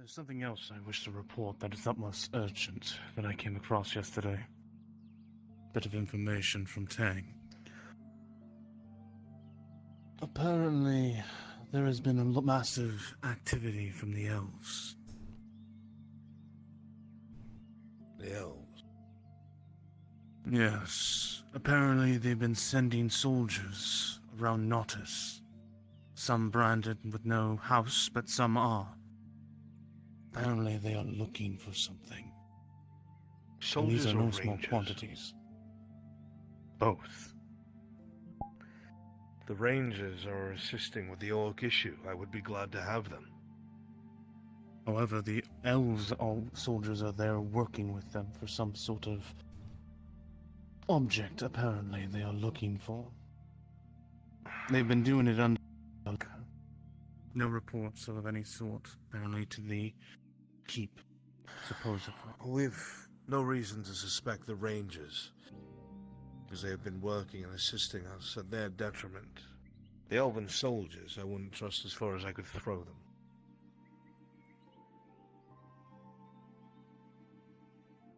There's something else I wish to report that is utmost urgent that I came across yesterday. Bit of information from Tang. Apparently, there has been a massive activity from the elves. The elves? Yes. Apparently, they've been sending soldiers around Nautis. Some branded with no house, but some are. Apparently, they are looking for something. And these Soldiers are or no small rangers? quantities. Both. The rangers are assisting with the orc issue. I would be glad to have them. However, the elves soldiers are there working with them for some sort of object, apparently, they are looking for. They've been doing it under... No reports of any sort, apparently, to the keep, supposedly. We've no reason to suspect the rangers, because they have been working and assisting us at their detriment. The elven soldiers I wouldn't trust as far as I could throw them.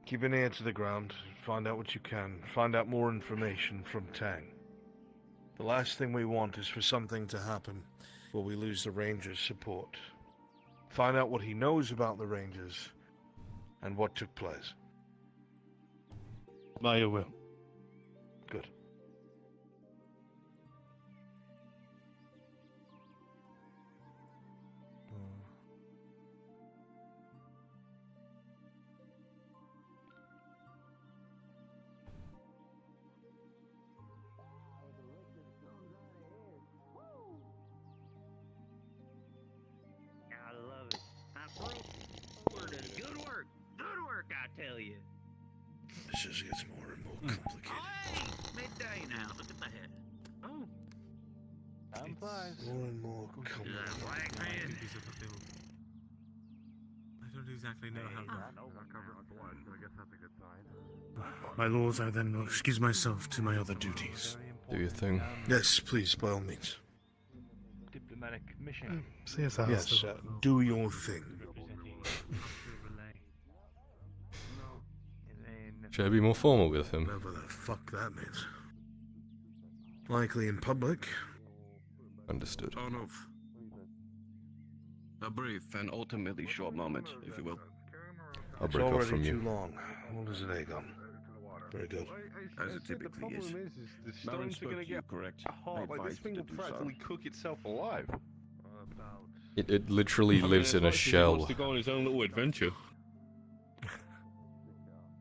Keep an ear to the ground, find out what you can, find out more information from Tang. The last thing we want is for something to happen where we lose the Rangers' support. Find out what he knows about the Rangers and what took place. By your will. Good. I love it. I broke forward and good work. Good work, I tell you. This just gets more and more complicated. Hey, midday now. Look at that. Oh, I'm fine. More and more is complicated. that black man? I don't exactly know how. I know I covered my blood, so I guess that's a good sign. My lords, I then will excuse myself to my other duties. Do your thing. Yes, please, by all means. Diplomatic mission. See us out. Yes, do your thing. Should I be more formal with him? Whatever the fuck that means. Likely in public. Understood. Turn off. A brief and ultimately short moment, if you will. I'll It's break off already from too you. long. What is it, Aegon? Very good. As it typically is. The Baron stones are spoke gonna to you, get correct? hot. Like this thing will practically cook itself alive. It literally lives in a He shell. wants to go on his own little adventure.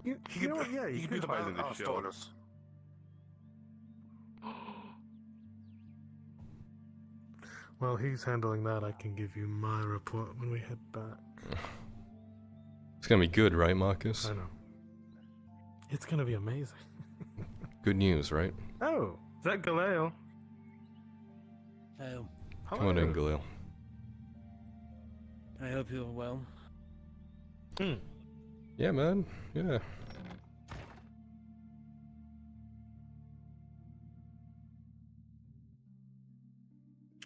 You know what? Yeah, you could hide in the shell. While he's handling that, I can give you my report when we head back. It's gonna be good, right, Marcus? I know. It's gonna be amazing. Good news, right? Oh, is that Galeo? Oh, Come on in, Galil. I hope you're well. Yeah, man. Yeah.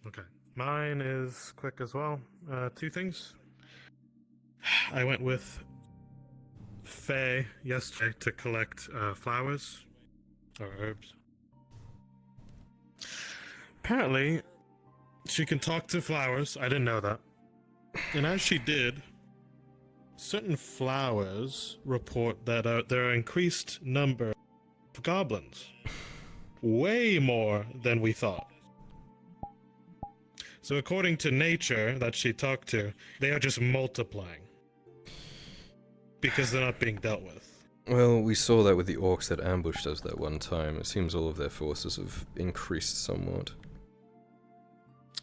Okay. Mine is quick as well. Two things. I went with Faye yesterday to collect flowers or herbs. Apparently, she can talk to flowers. I didn't know that. And as she did, certain flowers report that there are increased number of goblins. Way more than we thought. So according to nature that she talked to, they are just multiplying. Because they're not being dealt with. Well, we saw that with the orcs that ambushed us that one time. It seems all of their forces have increased somewhat.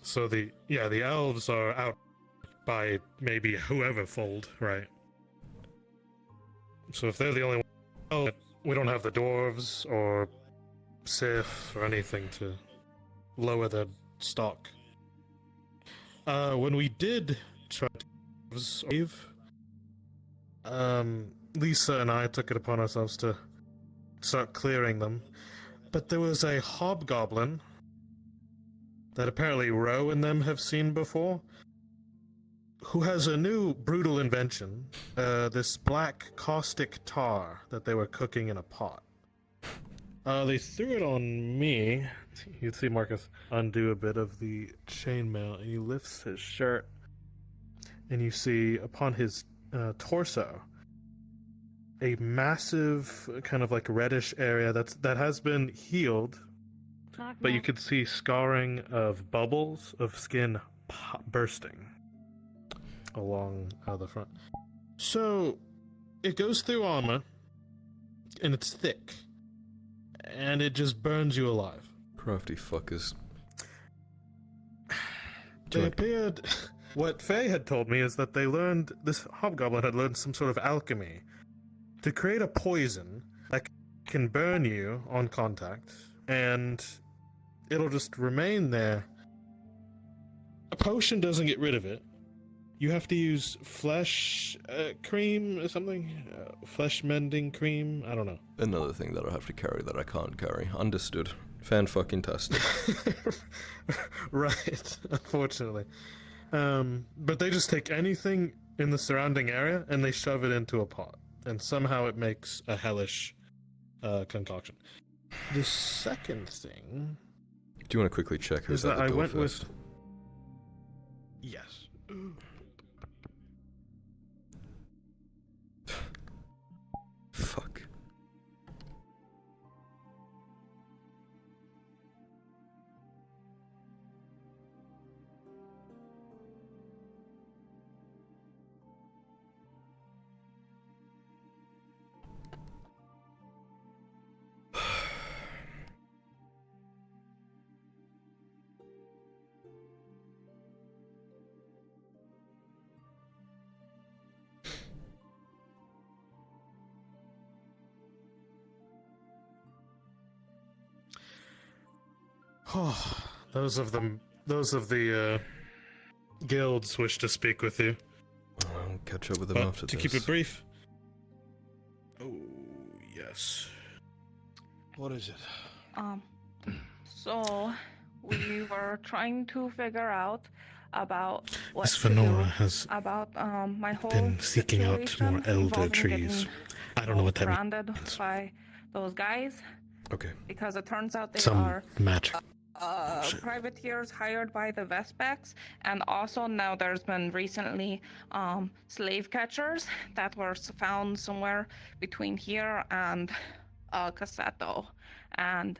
So the elves are out by maybe whoever fold, right? So if they're the only one, we don't have the dwarves or Sith or anything to lower their stock. When we did try to save, Lisa and I took it upon ourselves to start clearing them. But there was a hobgoblin that apparently Ro and them have seen before. who has a new brutal invention, this black caustic tar that they were cooking in a pot. They threw it on me. You'd see Marcus undo a bit of the chainmail, and he lifts his shirt, and you see upon his torso a massive kind of like reddish area that has been healed, but you could see scarring of bubbles of skin bursting along the front. So it goes through armor, and it's thick, and it just burns you alive. Crafty fuckers. They appeared. What Faye had told me is that this hobgoblin had learned some sort of alchemy to create a poison that can burn you on contact, and it'll just remain there. A potion doesn't get rid of it. You have to use flesh cream or something? Flesh mending cream? I don't know. Another thing that I have to carry that I can't carry. Understood. Fan-fucking-tastic. Right, unfortunately. But they just take anything in the surrounding area and they shove it into a pot. And somehow it makes a hellish concoction. The second thing... Do you want to quickly check who's at the door first? Yes. Fuck. Those of the guilds wish to speak with you. I'll catch up with them But after to this. keep it brief. Oh, yes. What is it? So we were trying to figure out about what Miss to Venora do has about my whole been seeking out situation more elder involving trees. getting I don't know what that branded means. by those guys, Okay. because it turns out they Some are magic. privateers hired by the Vespecs, and also now there's been recently slave catchers that were found somewhere between here and Cassetto, and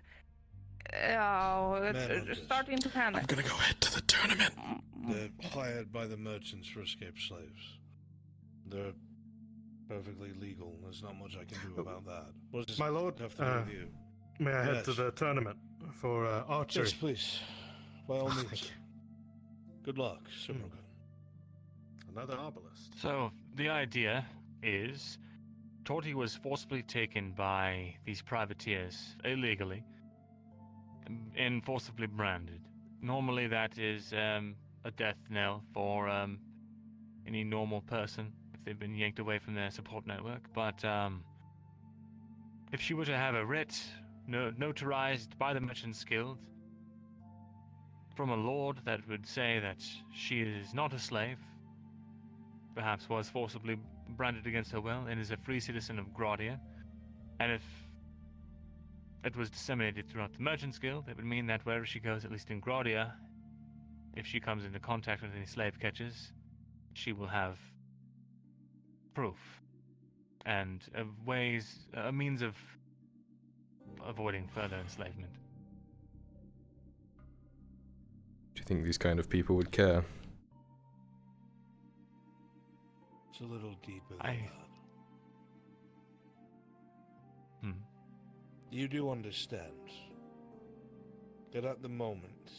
it's starting to panic. I'm gonna go head to the tournament. They're hired by the merchants for escaped slaves. They're perfectly legal. There's not much I can do about that. What does this My lord, have to do with you? May I head to Yes. the tournament for archery? Yes, please. By all Thank means. you. Good luck, Sir Morgan. Another arbalist. So, the idea is Torty was forcibly taken by these privateers illegally and forcibly branded. Normally, that is a death knell for any normal person if they've been yanked away from their support network. But if she were to have a writ notarized by the Merchants Guild from a lord that would say that she is not a slave, perhaps was forcibly branded against her will, and is a free citizen of Gradia, and if it was disseminated throughout the Merchants Guild, it would mean that wherever she goes, at least in Gradia, if she comes into contact with any slave catchers, she will have proof and a means of avoiding further enslavement. Do you think these kind of people would care? It's a little deeper than I- that. You do understand that at the moment,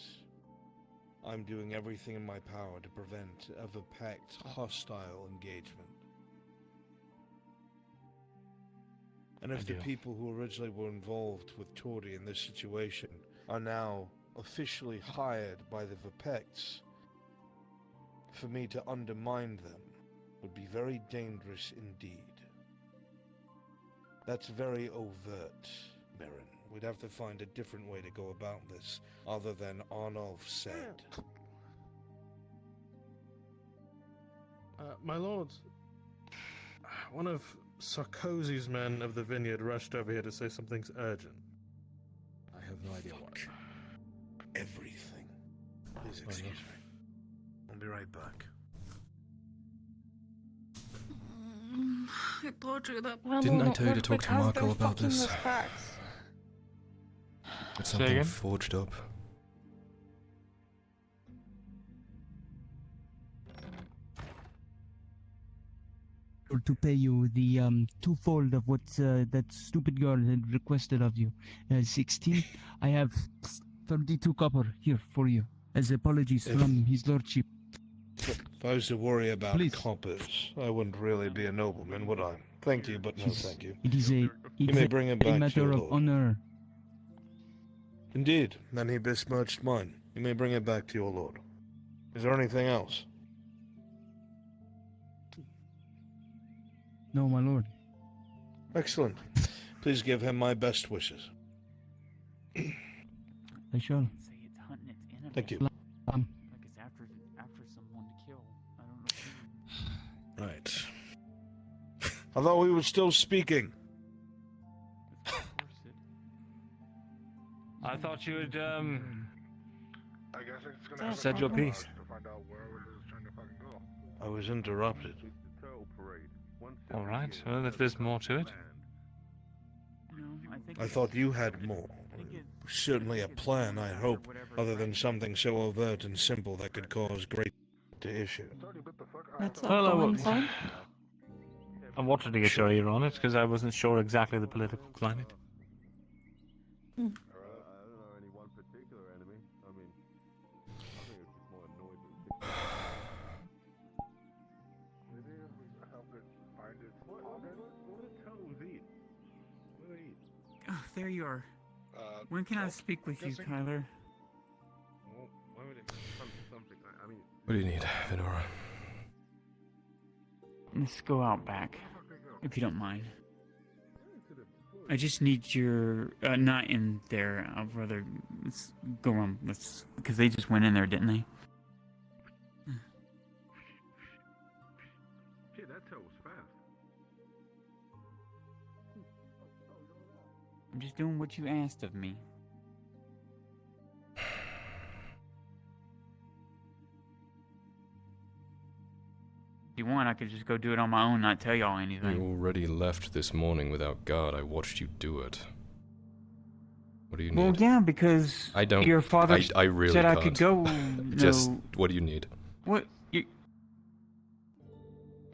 I'm doing everything in my power to prevent a Vipect hostile engagement. And if I the do. people who originally were involved with Tordy in this situation are now officially hired by the Vipects, for me to undermine them would be very dangerous indeed. That's very overt, Mirren. We'd have to find a different way to go about this, other than Arnulf said. My lord, one of Sarkozy's men of the Vineyard rushed over here to say something's urgent. I have no idea what. Everything. Please excuse me. I'll be right back. I told you that. Didn't I tell you to talk to Marco about this? Respects. It's Say something again? forged up. To pay you the twofold of what that stupid girl had requested of you. 16. I have 32 copper here for you as apologies from his lordship. If I was to worry about Please. coppers, I wouldn't really be a nobleman, would I? Thank you, but no thank you. It is You may bring him back to matter your of lord. honor. Indeed, then he besmirched mine. You may bring it back to your lord. Is there anything else? No, my lord. Excellent. Please give him my best wishes. I shall. Say it's hunting its enemy. Thank you. Um, Like it's after someone to kill. I don't know. Right. I thought we were still speaking. Of course it. I thought you had, I guess it's gonna have a said your compromise piece. to find out where it is trying to fucking go. I was interrupted. It's the turtle parade. All right. Well, if there's more to it. No, I think I thought you had more. Certainly a plan, I hope, other than something so overt and simple that could cause great issue. Let's Well, I go will- inside. I wanted to get your ear on it because I wasn't sure exactly the political climate. I don't know any one particular enemy. I mean, I think it's just more annoyed with maybe if we help it find its... What the hell was it? What did it eat? Oh, there you are. When can I speak with you, Tyler? Well, why would it hunt something? I mean... What do you need, Venora? Let's go out back, if you don't mind. I just need your not in there. I'd rather let's go on. Let's because they just went in there, didn't they? Shit, that tail was fast. I'm just doing what you asked of me. If you want, I could just go do it on my own, not tell y'all You anything. already left this morning without guard. I watched you do it. What do you need? Well, yeah, because I don't. your father I really said can't. I could go. Just No, what do you need? what?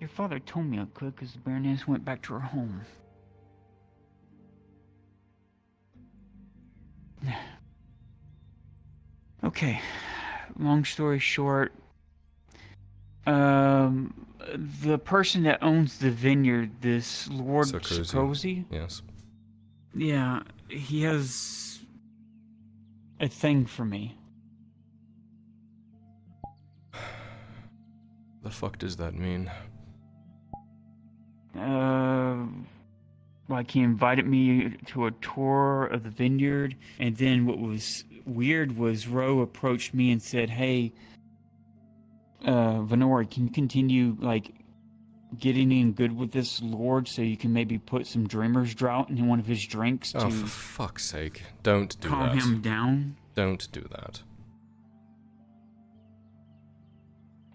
Your father told me I could because the Baroness went back to her home. Okay, long story short, the person that owns the vineyard, this Lord Sarkozy. Sarkozy, Yes. yeah, he has a thing for me. The fuck does that mean? Like he invited me to a tour of the vineyard, and then what was weird was Roe approached me and said, "Hey, Vineyard, can you continue like getting in good with this lord so you can maybe put some Dreamer's Drought in one of his drinks Oh, to for fuck's sake! Don't do calm that. him down?" Don't do that.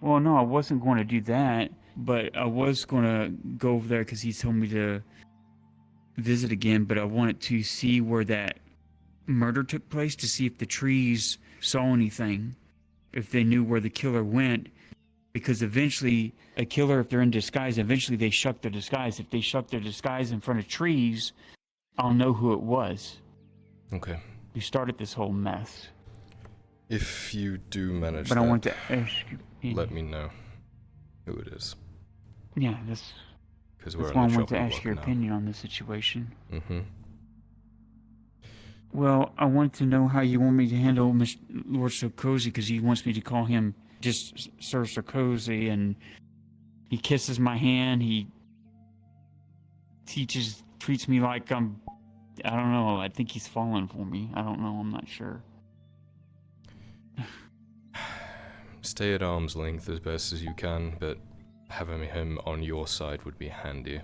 Well, no, I wasn't going to do that, but I was going to go over there because he told me to visit again, but I wanted to see where that murder took place to see if the trees saw anything, if they knew where the killer went, because eventually a killer, if they're in disguise, eventually they shuck their disguise. If they shuck their disguise in front of trees, I'll know who it was. Okay. You started this whole mess. If you do manage But that, I want to ask you. let me know who it is. Yeah, that's Because we're why I on the want to chopping ask block your now. opinion on this situation. Mm-hmm. Well, I want to know how you want me to handle Lord Sarkozy, because he wants me to call him just Sir Sarkozy, and he kisses my hand. He treats me like I don't know. I think he's fallen for me. I don't know. I'm not sure. Stay at arm's length as best as you can, but having him on your side would be handy.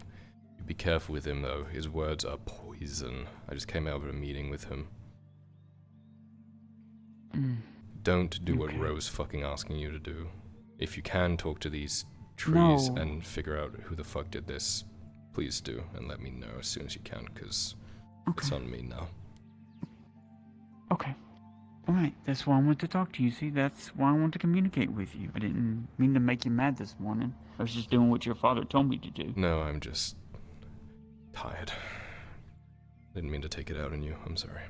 Be careful with him, though. His words are poison. I just came out of a meeting with him. Don't do what Ro's fucking asking you to do. If you can talk to these trees and figure out who the fuck did this, please do, and let me know as soon as you can, because it's on me now. Okay. Alright, that's why I wanted to talk to you. See, that's why I wanted to communicate with you. I didn't mean to make you mad this morning. I was just doing what your father told me to do. No, I'm just tired. Didn't mean to take it out on you. I'm sorry.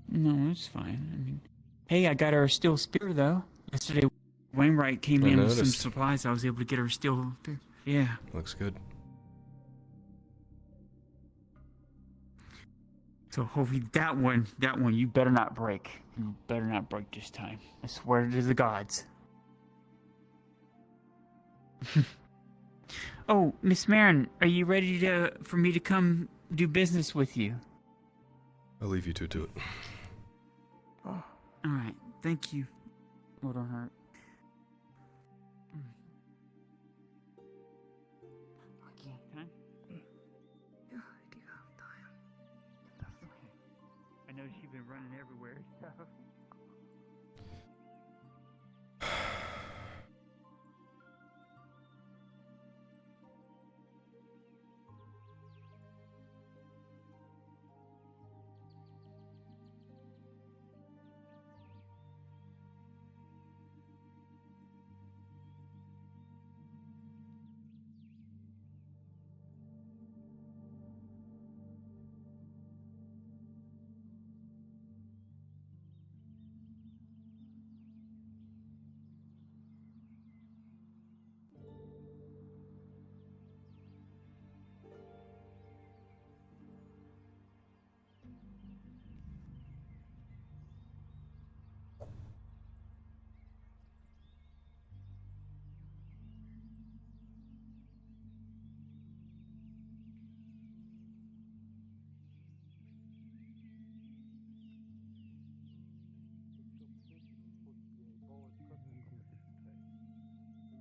No, it's fine. I mean, hey, I got her a steel spear, though. Yesterday, Wainwright came in with some supplies. I was able to get her a steel spear. Yeah. Looks good. So hopefully that one, you better not break. You better not break this time. I swear to the gods. Oh, Miss Marin, are you ready for me to come do business with you? I'll leave you two to it. Oh, all right, thank you. Hold on, heart. Okay, can I? Yeah, do you have time? That's okay. I know she's been running everywhere.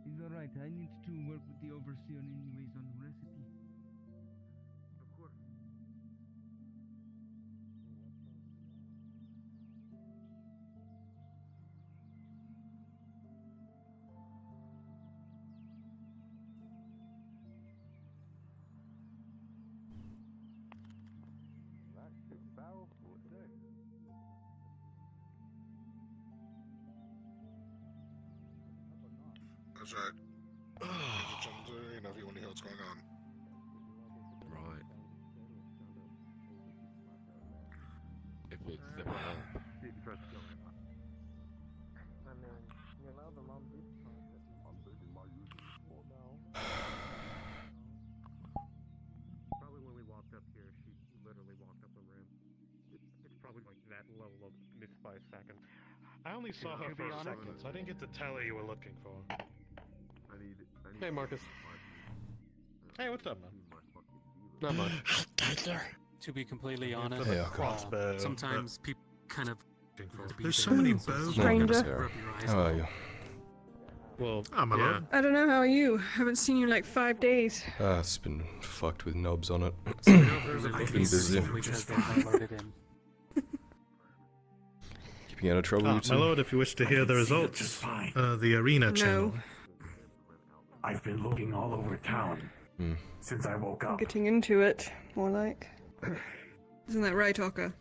He's alright. I need to work with the overseer anyways on the recipe. Of course. That's right. You know, if you want to hear what's going on. Right. If it's the hell. Probably when we walked up here, she literally walked up the room. It's probably like that level of missed by a second. I only saw her for a second, so I didn't get to tell her you were looking for her. Hey, Marcus. Hey, what's up, man? Not much. To be completely honest, Hey, crossbow, sometimes people kind of. There's so many bows. Stranger. How are you? Well, I'm alone. I don't know, how are you? Haven't seen you in like 5 days. It's been fucked with knobs on it. Been busy. Keeping out of trouble, you two? My lord, if you wish to hear the results, the arena channel. I've been looking all over town since I woke up. Getting into it, more like. Isn't that right, Oka?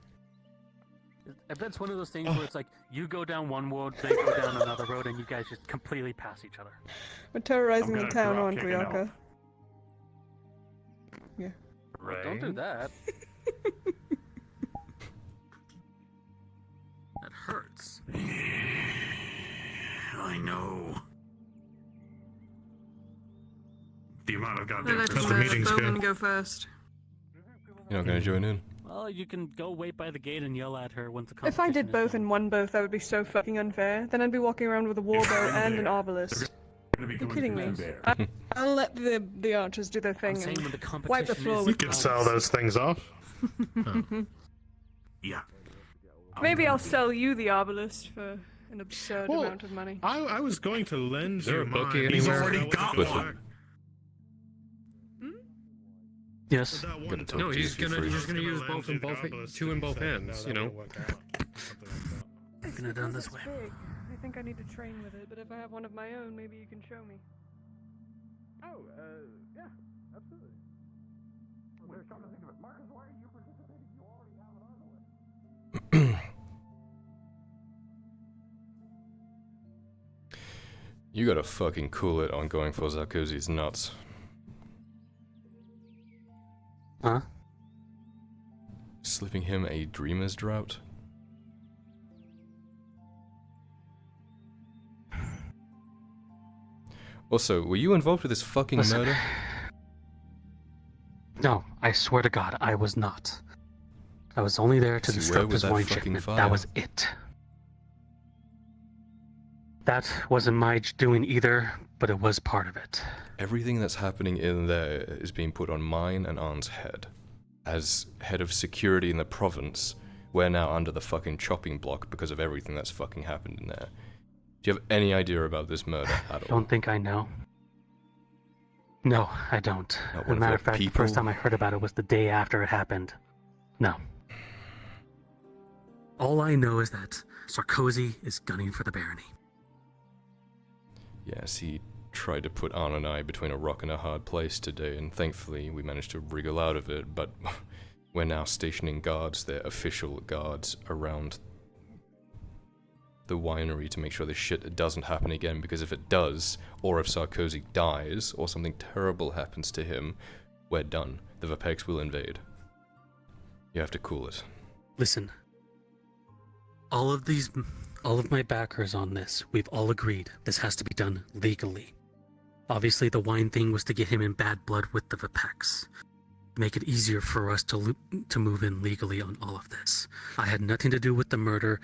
I bet it's one of those things where it's like you go down one road, they go down another road, and you guys just completely pass each other. We're terrorizing the town, aren't we, Oka? Yeah. Right. Don't do that. That hurts. I know. The amount of I'll goddamn let Bowman go first. You're not going to join in? Well, you can go wait by the gate and yell at her once the If I did both and won both, that would be so fucking unfair. Then I'd be walking around with a warbow and an obelisk. You're kidding me. I'll let the archers do their thing and wipe the floor with You can sell those things off. Yeah. Maybe I'll sell you the obelisk for an absurd Well, amount of money. I was going to lend Is there you a bookie mine. anywhere? so Already that got wasn't one. back. Yes. That one Gonna talk No, to you he's if you're gonna free. he's gonna use lend both you in the both obelisk, two in and both said, hands, "No, you that know. won't work out." Something like that. I'm gonna do it this way. Big. I think I need to train with it, but if I have one of my own, maybe you can show me. Oh, yeah, absolutely. Well, there's something to think of it. Marcus, why are you participating? You already have an arbalist. You gotta fucking cool it on going for Zarkozi's nuts. Huh? Slipping him a dreamer's drought? Also, were you involved with this fucking Listen. murder? No, I swear to God, I was not. I was only there to See, where disrupt was his that wine fucking shipment. fire? That was it. That wasn't my doing either, but it was part of it. Everything that's happening in there is being put on mine and Arn's head. As head of security in the province, we're now under the fucking chopping block because of everything that's fucking happened in there. Do you have any idea about this murder at all? Don't think I know. No, I don't. Not As one a of matter your of fact, the people? first time I heard about it was the day after it happened. No. All I know is that Sarkozy is gunning for the barony. Yes, he tried to put Arn and I between a rock and a hard place today, and thankfully we managed to wriggle out of it, but we're now stationing guards, their official guards, around the winery to make sure this shit doesn't happen again, because if it does, or if Sarkozy dies, or something terrible happens to him, we're done. The Vapex will invade. You have to cool it. Listen. All of my backers on this, we've all agreed this has to be done legally. Obviously, the wine thing was to get him in bad blood with the Vapex. Make it easier for us to move in legally on all of this. I had nothing to do with the murder.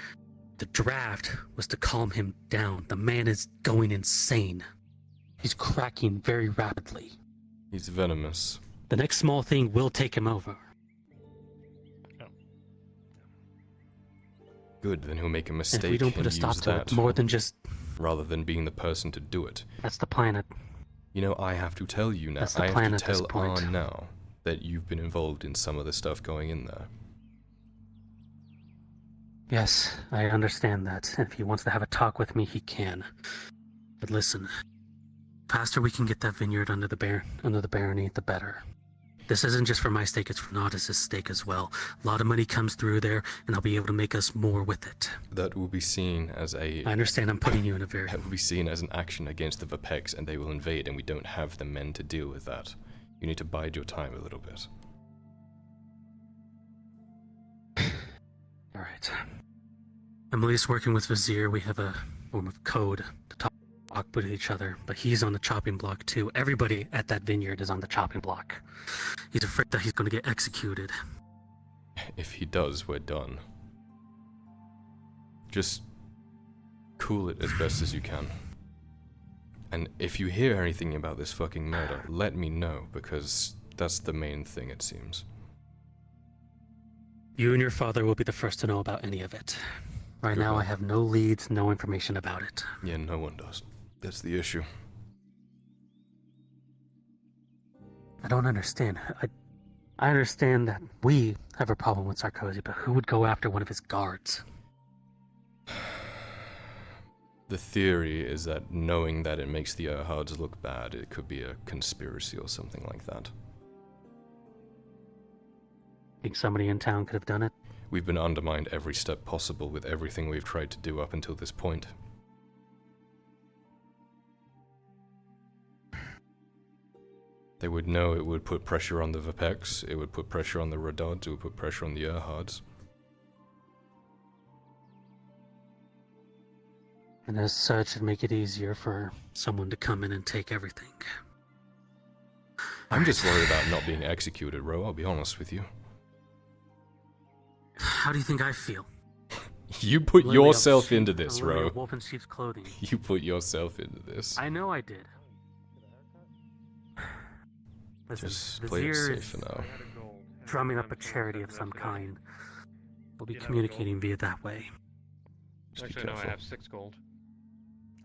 The draft was to calm him down. The man is going insane. He's cracking very rapidly. He's venomous. The next small thing will take him over. Good, then he'll make a And mistake if we don't put a and stop use to that it, more than just... rather than being the person to do it. That's the plan. You know, I have to tell you now. That's the I plan have to at this tell point. Arn now that you've been involved in some of the stuff going in there. Yes, I understand that. And if he wants to have a talk with me, he can. But listen, faster we can get that vineyard under the barony, the better. This isn't just for my stake, it's for Nautis' stake as well. A lot of money comes through there, and I'll be able to make us more with it. That will be seen as a... I understand I'm putting you in a very... That will be seen as an action against the Vapex, and they will invade, and we don't have the men to deal with that. You need to bide your time a little bit. Alright. I'm at least working with Vizier. We have a form of code to talk with each other, but he's on the chopping block too. Everybody at that vineyard is on the chopping block. He's afraid that he's going to get executed. If he does, we're done. Just cool it as best as you can. And if you hear anything about this fucking murder, let me know, because that's the main thing, it seems. You and your father will be the first to know about any of it. Right Good now, one. I have no leads, no information about it. Yeah, no one does. That's the issue. I don't understand. I understand that we have a problem with Sarkozy, but who would go after one of his guards? The theory is that knowing that it makes the Erhards look bad, it could be a conspiracy or something like that. Think somebody in town could have done it? We've been undermined every step possible with everything we've tried to do up until this point. They would know it would put pressure on the Vapex, it would put pressure on the Radods, it would put pressure on the Erhards. And as such, it'd make it easier for someone to come in and take everything. I'm just worried about not being executed, Ro, I'll be honest with you. How do you think I feel? You put Literally, yourself I'm into this, literally Ro. a wolf in sheep's clothing. You put yourself into this. I know I did. Listen, Just play it Vizier safe is for now. drumming up a charity of some kind. We'll be communicating via that way. Just be Actually, no, I careful. have 6 gold.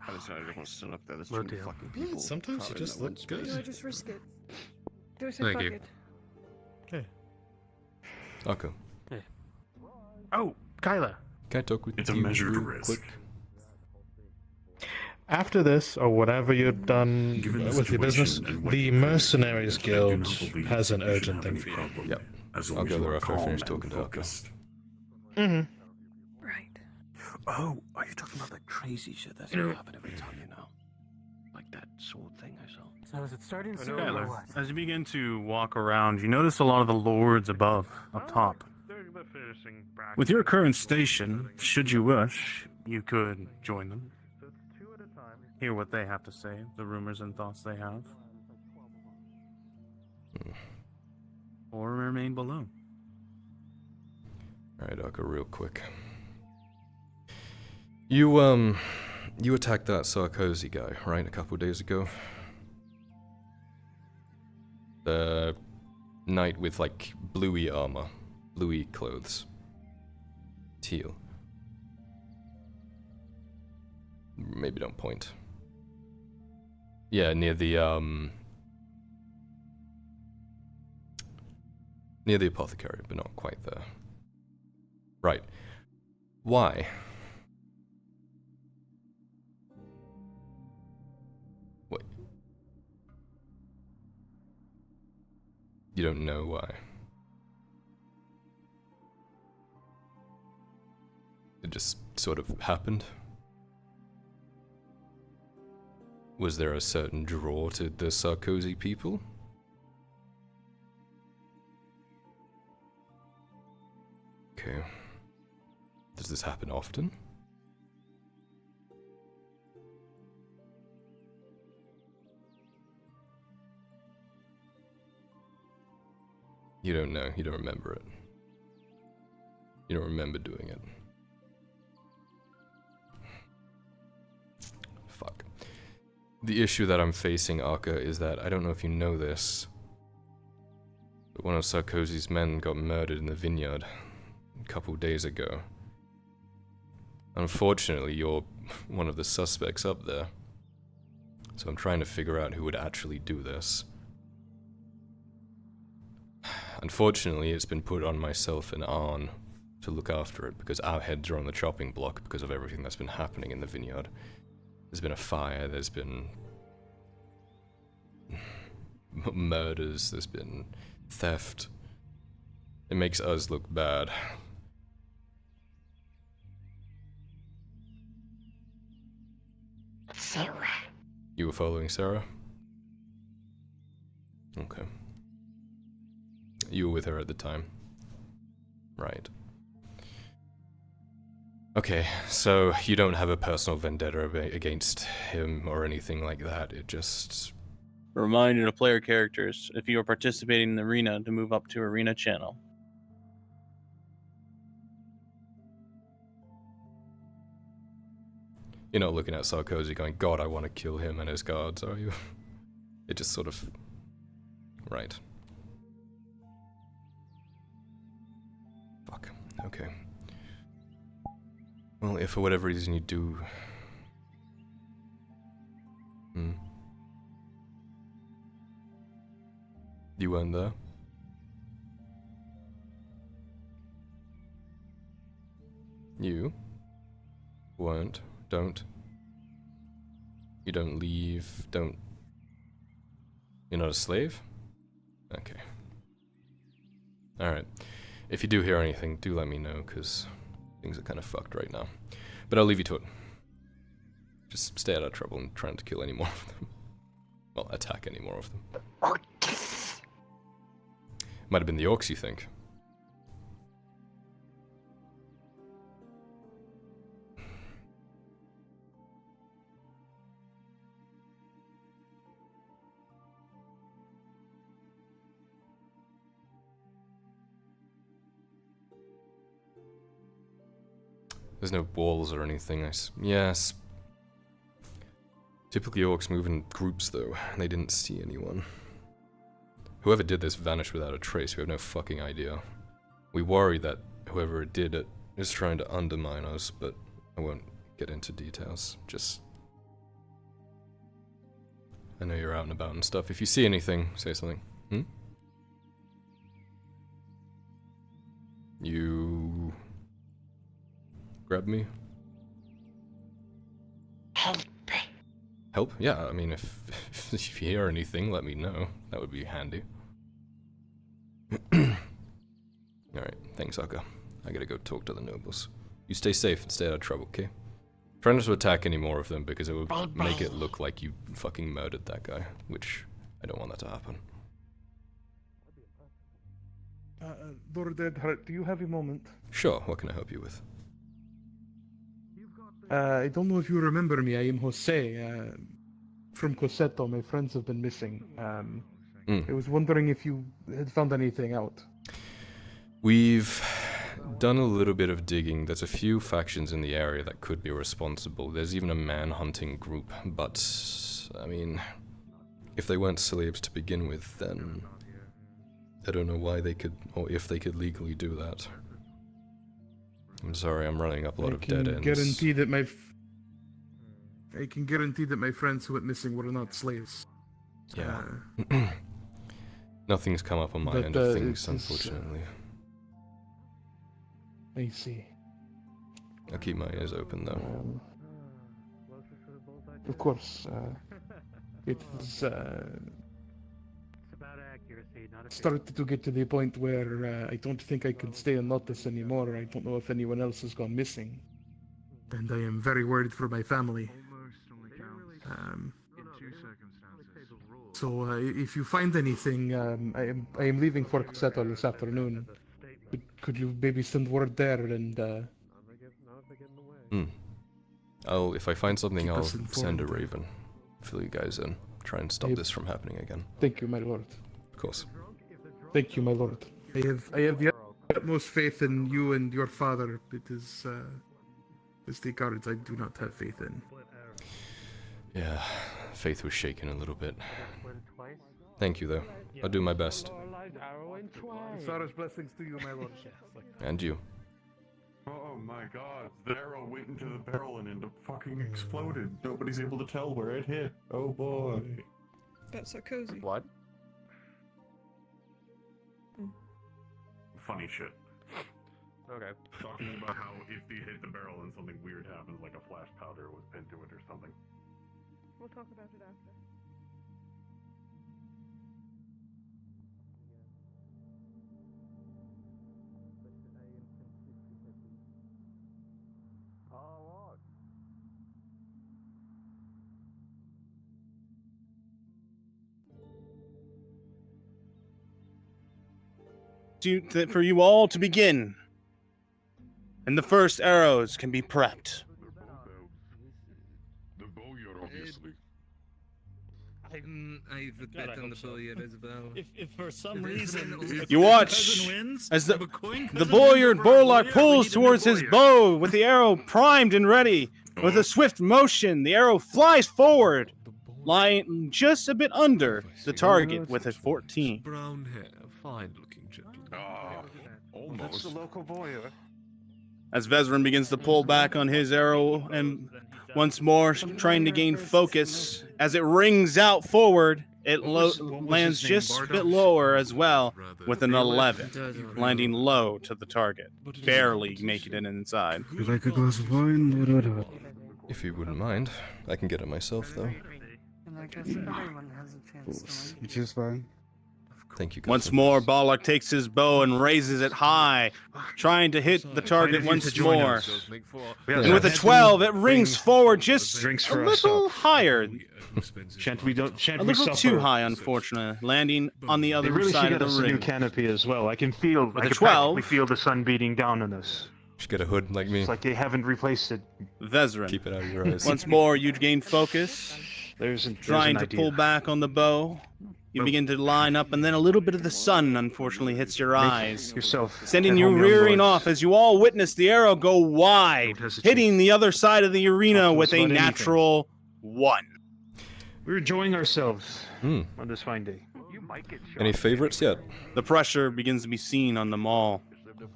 I decided I want to sit up there. There's too Well, many damn. fucking Yeah, people. sometimes you crowded just in that look one good. space. No, just risk it. Do it, say Thank fuck you. it. Okay. Okay. Oh, Kyla. Can I talk with It's a you measured real risk. quick? After this, or whatever you've done Given the with your business, situation and what the you heard, Mercenaries I do Guild not believe has an you should urgent have thing any for you. problem, Yep. As I'll long go as you there are after I calm finish and talking to Alka. focused. Mm-hmm. Right. Oh, are you talking about that crazy shit that's gonna happen every time, you know? Like that sword thing I saw. So is it starting soon Kyla, or what? as you begin to walk around, you notice a lot of the lords above, up top. With your current station, should you wish, you could join them. Hear what they have to say, the rumors and thoughts they have. Or remain below. Alright, Alka, real quick. You attacked that Sarkozy guy, right, a couple days ago? The knight with, like, bluey armor. Bluey clothes. Teal. Maybe don't point. Yeah, near the apothecary, but not quite there. Right. Why? Wait. You don't know why? It just sort of happened? Was there a certain draw to the Sarkozy people? Okay. Does this happen often? You don't know, you don't remember it. You don't remember doing it. Fuck. The issue that I'm facing, Arca, is that I don't know if you know this, but one of Sarkozy's men got murdered in the Vineyard a couple days ago. Unfortunately, you're one of the suspects up there, so I'm trying to figure out who would actually do this. Unfortunately, it's been put on myself and Arn to look after it, because our heads are on the chopping block because of everything that's been happening in the Vineyard. There's been a fire, there's been murders, there's been theft. It makes us look bad. Sarah. You were following Sarah? Okay. You were with her at the time. Right. Okay, so you don't have a personal vendetta against him or anything like that, it just... Reminder to player characters, if you are participating in the arena, to move up to arena channel. You're not looking at Sarkozy going, God, I want to kill him and his guards, are you? It just sort of... Right. Fuck. Okay. Well, if for whatever reason you do... You weren't there? You weren't. Don't. You don't leave. Don't. You're not a slave? Okay. Alright. If you do hear anything, do let me know, because things are kind of fucked right now. But I'll leave you to it. Just stay out of trouble and try not to kill any more of them. Well, attack any more of them. Might have been the orcs, you think? There's no walls or anything. Yes. Typically orcs move in groups though, and they didn't see anyone. Whoever did this vanished without a trace. We have no fucking idea. We worry that whoever did it is trying to undermine us, but I won't get into details, just... I know you're out and about and stuff. If you see anything, say something. You... grab me? Help. Help? Yeah, I mean, if you hear anything, let me know. That would be handy. Alright, thanks, Aka. I gotta go talk to the nobles. You stay safe and stay out of trouble, okay? Try not to attack any more of them because it would make it look like you fucking murdered that guy, which I don't want that to happen. Lord Edhart, do you have a moment? Sure, what can I help you with? I don't know if you remember me. I am Jose, from Coseto. My friends have been missing. I was wondering if you had found anything out. We've done a little bit of digging. There's a few factions in the area that could be responsible. There's even a man-hunting group, but, I mean, if they weren't slaves to begin with, then I don't know why they could, or if they could legally do that. I'm sorry, I'm running up a lot of dead ends. I can guarantee that my friends who went missing were not slaves. Yeah. Nothing's come up on my end of things, unfortunately. I see. I'll keep my ears open, though. Of course. It's started to get to the point where I don't think I can stay in Nautis anymore. I don't know if anyone else has gone missing. And I am very worried for my family. So if you find anything, I am leaving for Coseto this afternoon. Could you maybe send word there and if I find something, I'll send a raven. Fill you guys in. Try and stop this from happening again. Thank you, my lord. Of course. Thank you, my lord. I have the utmost faith in you and your father. It is the guards I do not have faith in. Yeah, faith was shaken a little bit. Thank you, though. I'll do my best. Sarah's blessings to you, my lord. And you. Oh my god, the arrow went into the barrel and it fucking exploded. Nobody's able to tell where it hit. Oh boy. That's so cozy. What? Funny shit. Okay. Talking about how if you hit the barrel and something weird happens, like a flash powder was pinned to it or something. We'll talk about it after. For you all to begin, and the first arrows can be prepped. The Vineyard, obviously. I've bet on the Vineyard as well. If for some reason You watch as the Vineyard Borlock pulls towards his bow with the arrow primed and ready. With a swift motion, the arrow flies forward, lying just a bit under the target with a 14. Brown hair, fine-looking gentleman. Almost. That's the local boy. As Vezran begins to pull back on his arrow and once more trying to gain focus, as it rings out forward, it lands just a bit lower as well with an 11, landing low to the target, barely making it inside. You like a glass of wine? If you wouldn't mind, I can get it myself, though. And I guess everyone has a chance to win. It is fine. Thank you. Once more, Balak takes his bow and raises it high, trying to hit the target once more. And with a 12, it rings forward just a little higher. A little too high, unfortunately, landing on the other side of the ring. They really should get us a new canopy as well. I can feel, With a 12, feel the sun beating down on us. Should get a hood like me. It's like they haven't replaced it. Vezran. Keep it out of your eyes. Once more, you gain focus, trying to pull back on the bow. You begin to line up, and then a little bit of the sun, unfortunately, hits your eyes, sending you rearing off as you all witness the arrow go wide, hitting the other side of the arena with a natural 1. We're enjoying ourselves on this fine day. Any favorites yet? The pressure begins to be seen on them all.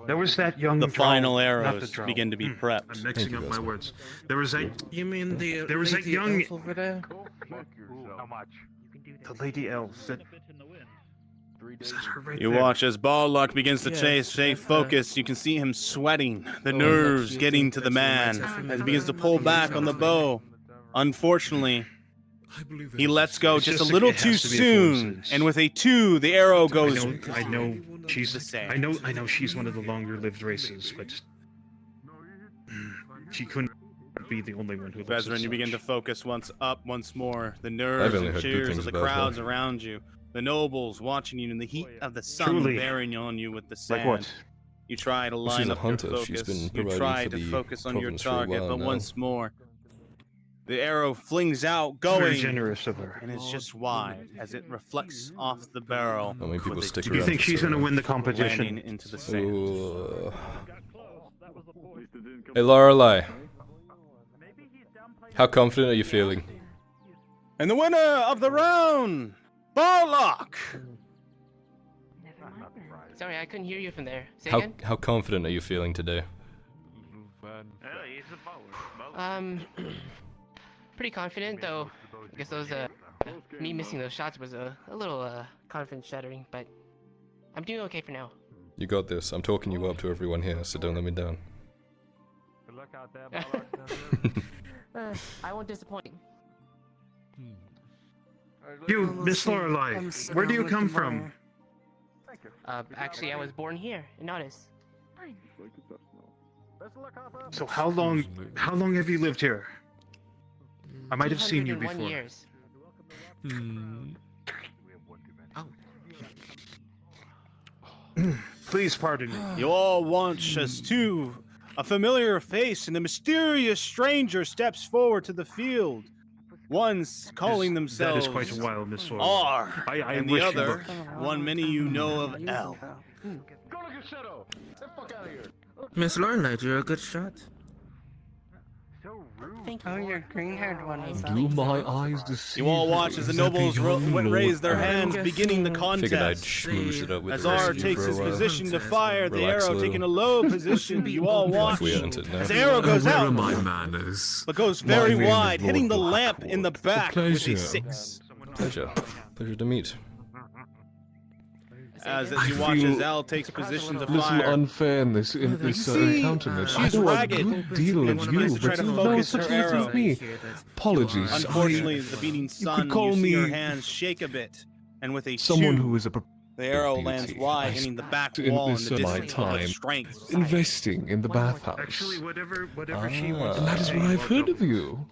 There was that young. The final drow- not arrows the drow. begin to be prepped. I'm mixing up my words. There was a. You mean There was a lady young. elf over there? How much? The lady elf. That... Is that her right You there? watch as Ballock begins to chase, stay focused. You can see him sweating, the nerves getting to the man as he begins to pull back on the bow. Unfortunately, he lets go It's just a just little it has too to be a soon, coincidence. and with a 2, the arrow goes. I know she's. the same. I know she's one of the longer-lived races, but she couldn't be the only one who. looks Vezran, as you begin to such. focus once more. The I've nerves only and heard good cheers things of the about her. crowds around you. The nobles watching you in the heat of the sun Truly. bearing on you with the sand. Like what? You try to Well, she's line a up hunter. your She's focus. been You providing try for to the focus on your province for a target, while but now. once more, the arrow flings out, Very going, generous of her. and it's just wide as it reflects off the barrel. How many people with a stick Do you around think for she's so going to long? win the competition? landing into the sand. Hey, Lorelei. How confident are you feeling? And the winner of the round, Ballock. Sorry, I couldn't hear you from there. Say again? How confident are you feeling today? Pretty confident though. I guess those me missing those shots was a little confidence shattering, but I'm doing okay for now. You got this. I'm talking you up to everyone here, so don't let me down. Good luck out there, I won't disappoint. You, Miss Lorelei, where do you come from? Actually, I was born here in Nautis. So how long have you lived here? I might have seen you 201 before. years. Please pardon me. You all watch as a familiar face and a mysterious stranger steps forward to the field. One's calling themselves That is quite a while, Miss Lorelei. R, I and the wish you other, luck. one many you know of L. Miss Lorelei, you're a good shot. Oh, your green-haired one is Do my eyes deceive You all watch as the nobles raise their hands, beginning the Figured I'd contest. schmooze it up with As the rest R of you takes for a his while. position to fire, the Relax a arrow little. taking a low position. You all watch We earned it now. as the arrow goes Where out, are my manners? but goes My very name is wide, hitting the Lord lamp in the back with pleasure. a 6. Pleasure. Pleasure to meet. As I you watch feel as Al takes position to little fire. unfairness in this see, encounter. I she's know a ragged, good deal and of she begins you, to try but to you know focus such her little arrow. of me. Apologies. Unfortunately, the beating sun, call you see her me hands shake a bit, and with a someone 2, who is a the arrow beauty. lands wide, I hitting the back spent wall in this the my distance of her time strength. investing in the bathhouse. Actually, whatever she wants. And that is what I've heard of you.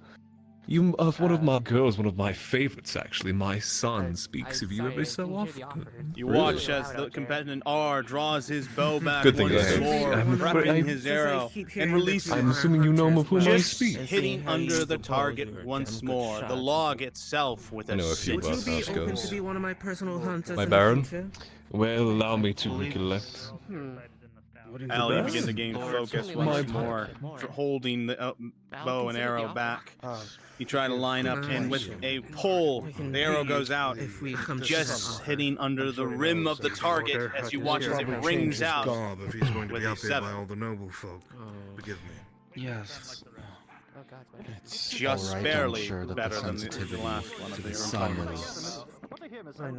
You are one of my girls, one of my favorites, actually. My son speaks of you every so often. You watch as the combatant R draws his bow back Good thing once I- more, I'm prepping afraid- his arrow, and releases. I'm assuming you know of whom I just speak. hitting under the target once more. The log itself with I a know a few 6. about house Open girls. to be one of my personal hunters My in Baron? the future? Well, allow me to recollect. Al, you begin to gain focus once My- more, holding the bow and arrow back. You try to line up, and with a pull, the arrow goes out, just hitting under the rim of the target as you watch as it rings out If he's going to with be a up here by 7. all the noble folk. Forgive me. Yes. It's just alright, I'm barely sure that better than the sensitivity last one of to the the sun opponents. is-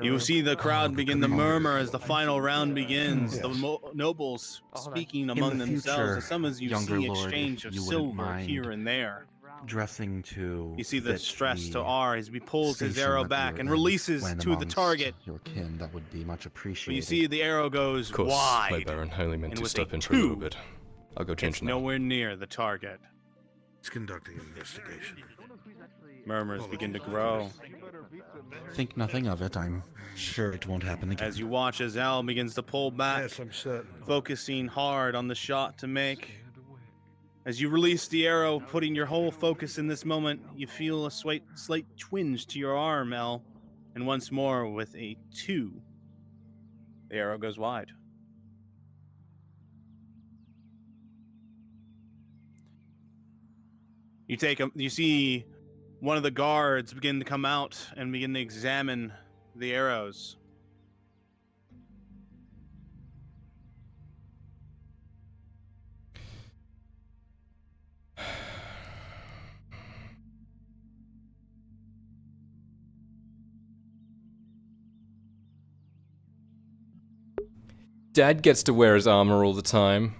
You see the crowd begin to murmur as the final round begins. The nobles speaking among In the themselves. future, And some as you younger see lord, exchange of you wouldn't silver mind here and there. dressing to You see the fit stress the to R as he pulls his station arrow that back you're and in releases when to the amongst target. your kin. That would be much But appreciated. you see the arrow goes Of course, wide. my Baron. I only meant and to with step a in for a little 2, bit. I'll go change it's now. nowhere near the target. He's conducting an investigation. Murmurs begin to grow Think nothing of it. I'm sure it won't happen again. as you watch as Al begins to pull back, Yes, I'm certain. focusing hard on the shot to make. As you release the arrow, putting your whole focus in this moment, you feel a slight twinge to your arm, Al. And once more, with a 2, the arrow goes wide. You see one of the guards begin to come out and begin to examine the arrows. Dad gets to wear his armor all the time.